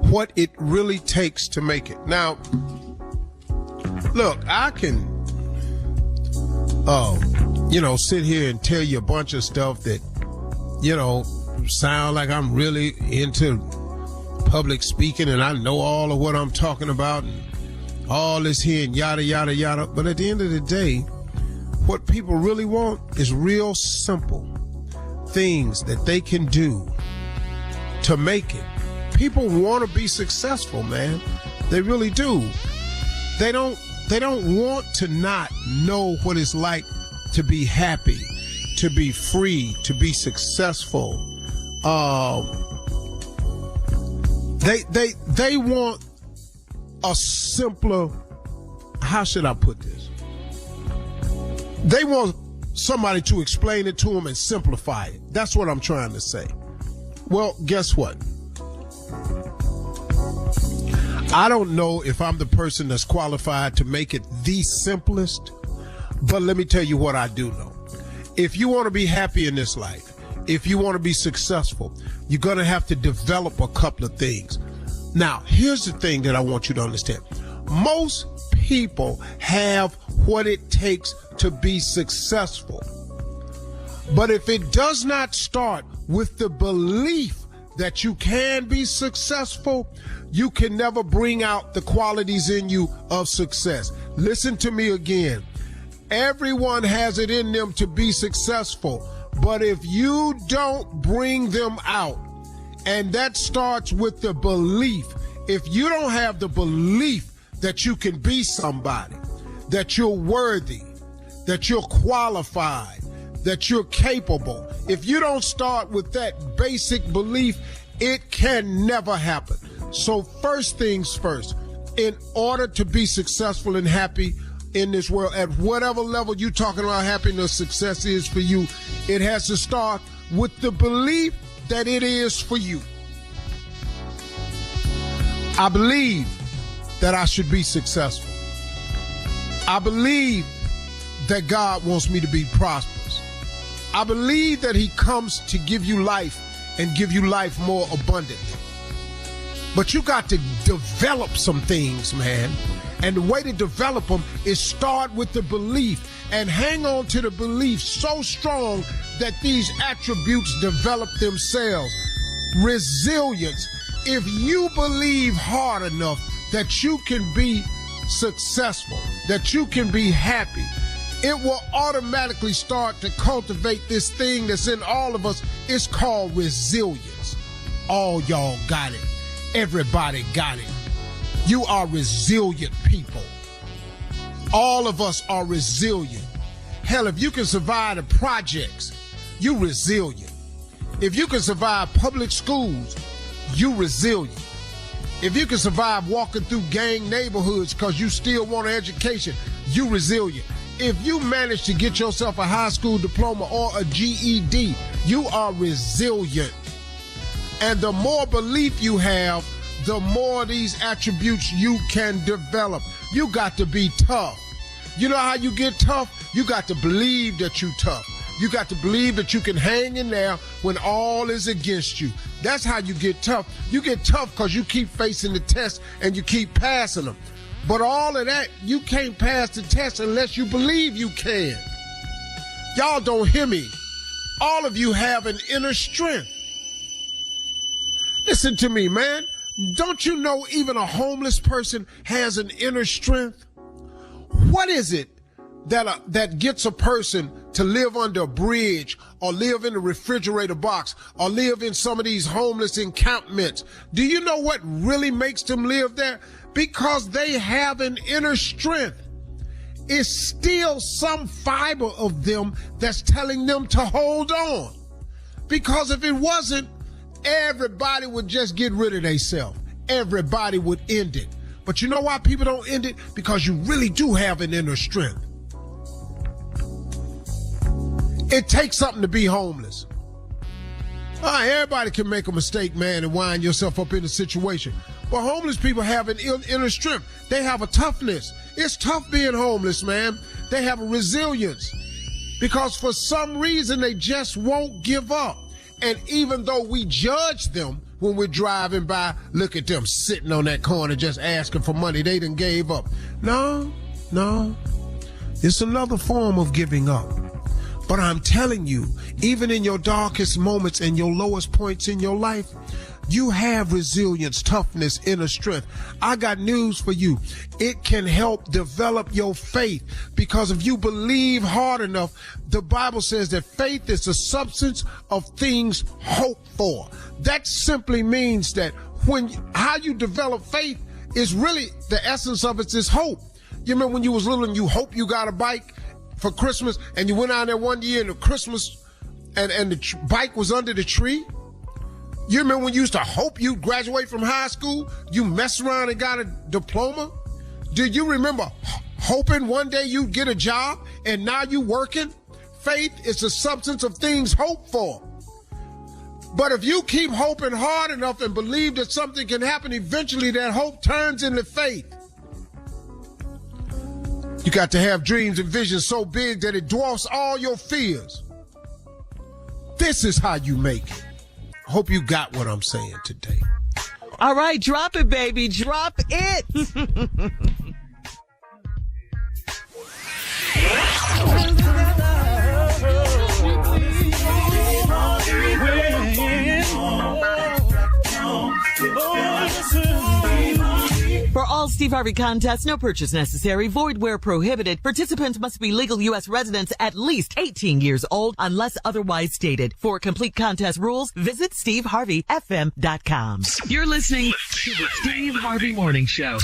What it really takes to make it. Now, look, I can sit here and tell you a bunch of stuff that, sound like I'm really into public speaking and I know all of what I'm talking about and all this here and yada, yada, yada. But at the end of the day, what people really want is real simple things that they can do to make it. People want to be successful, man. They really do. They don't want to not know what it's like to be happy, to be free, to be successful. They want a simpler, how should I put this? They want somebody to explain it to them and simplify it. That's what I'm trying to say. Well, guess what? I don't know if I'm the person that's qualified to make it the simplest, but let me tell you what I do know. If you want to be happy in this life, if you want to be successful, you're going to have to develop a couple of things. Now, here's the thing that I want you to understand. Most people have what it takes to be successful. But if it does not start with the belief that you can be successful, you can never bring out the qualities in you of success. Listen to me again. Everyone has it in them to be successful, but if you don't bring them out, and that starts with the belief, if you don't have the belief that you can be somebody, that you're worthy, that you're qualified, that you're capable, if you don't start with that basic belief, it can never happen. So first things first, in order to be successful and happy, in this world, at whatever level you're talking about happiness, success is for you, it has to start with the belief that it is for you. I believe that I should be successful. I believe that God wants me to be prosperous. I believe that he comes to give you life and give you life more abundantly. But you got to develop some things, man. And the way to develop them is start with the belief and hang on to the belief so strong that these attributes develop themselves. Resilience. If you believe hard enough that you can be successful, that you can be happy, it will automatically start to cultivate this thing that's in all of us. It's called resilience. All y'all got it. Everybody got it. You are resilient people. All of us are resilient. Hell, if you can survive the projects, you resilient. If you can survive public schools, you resilient. If you can survive walking through gang neighborhoods because you still want an education, you resilient. If you manage to get yourself a high school diploma or a GED, you are resilient. And the more belief you have, the more these attributes you can develop. You got to be tough. You know how you get tough? You got to believe that you're tough. You got to believe that you can hang in there when all is against you. That's how you get tough. You get tough because you keep facing the test and you keep passing them. But all of that, you can't pass the test unless you believe you can. Y'all don't hear me. All of you have an inner strength. Listen to me, man. Don't you know even a homeless person has an inner strength? What is it that gets a person to live under a bridge or live in a refrigerator box or live in some of these homeless encampments? Do you know what really makes them live there? Because they have an inner strength. It's still some fiber of them that's telling them to hold on. Because if it wasn't, everybody would just get rid of themselves. Everybody would end it. But you know why people don't end it? Because you really do have an inner strength. It takes something to be homeless. All right, everybody can make a mistake, man, and wind yourself up in a situation. But homeless people have an inner strength. They have a toughness. It's tough being homeless, man. They have a resilience. Because for some reason, they just won't give up. And even though we judge them when we're driving by, look at them sitting on that corner just asking for money, they done gave up. No. It's another form of giving up. But I'm telling you, even in your darkest moments and your lowest points in your life, you have resilience, toughness, inner strength. I got news for you. It can help develop your faith, because if you believe hard enough, the Bible says that faith is the substance of things hoped for. That simply means that how you develop faith is really the essence of it is hope. You remember when you was little and you hope you got a bike for Christmas, and you went out there one year and the Christmas and the bike was under the tree? You remember when you used to hope you'd graduate from high school? You messed around and got a diploma? Do you remember hoping one day you'd get a job and now you working? Faith is the substance of things hoped for. But if you keep hoping hard enough and believe that something can happen, eventually that hope turns into faith. You got to have dreams and visions so big that it dwarfs all your fears. This is how you make it. Hope you got what I'm saying today. All right, drop it, baby. Drop it. For all Steve Harvey contests, no purchase necessary, void where prohibited. Participants must be legal U.S. residents at least 18 years old unless otherwise stated. For complete contest rules, visit SteveHarveyFM.com. You're listening to the Steve Harvey Morning Show.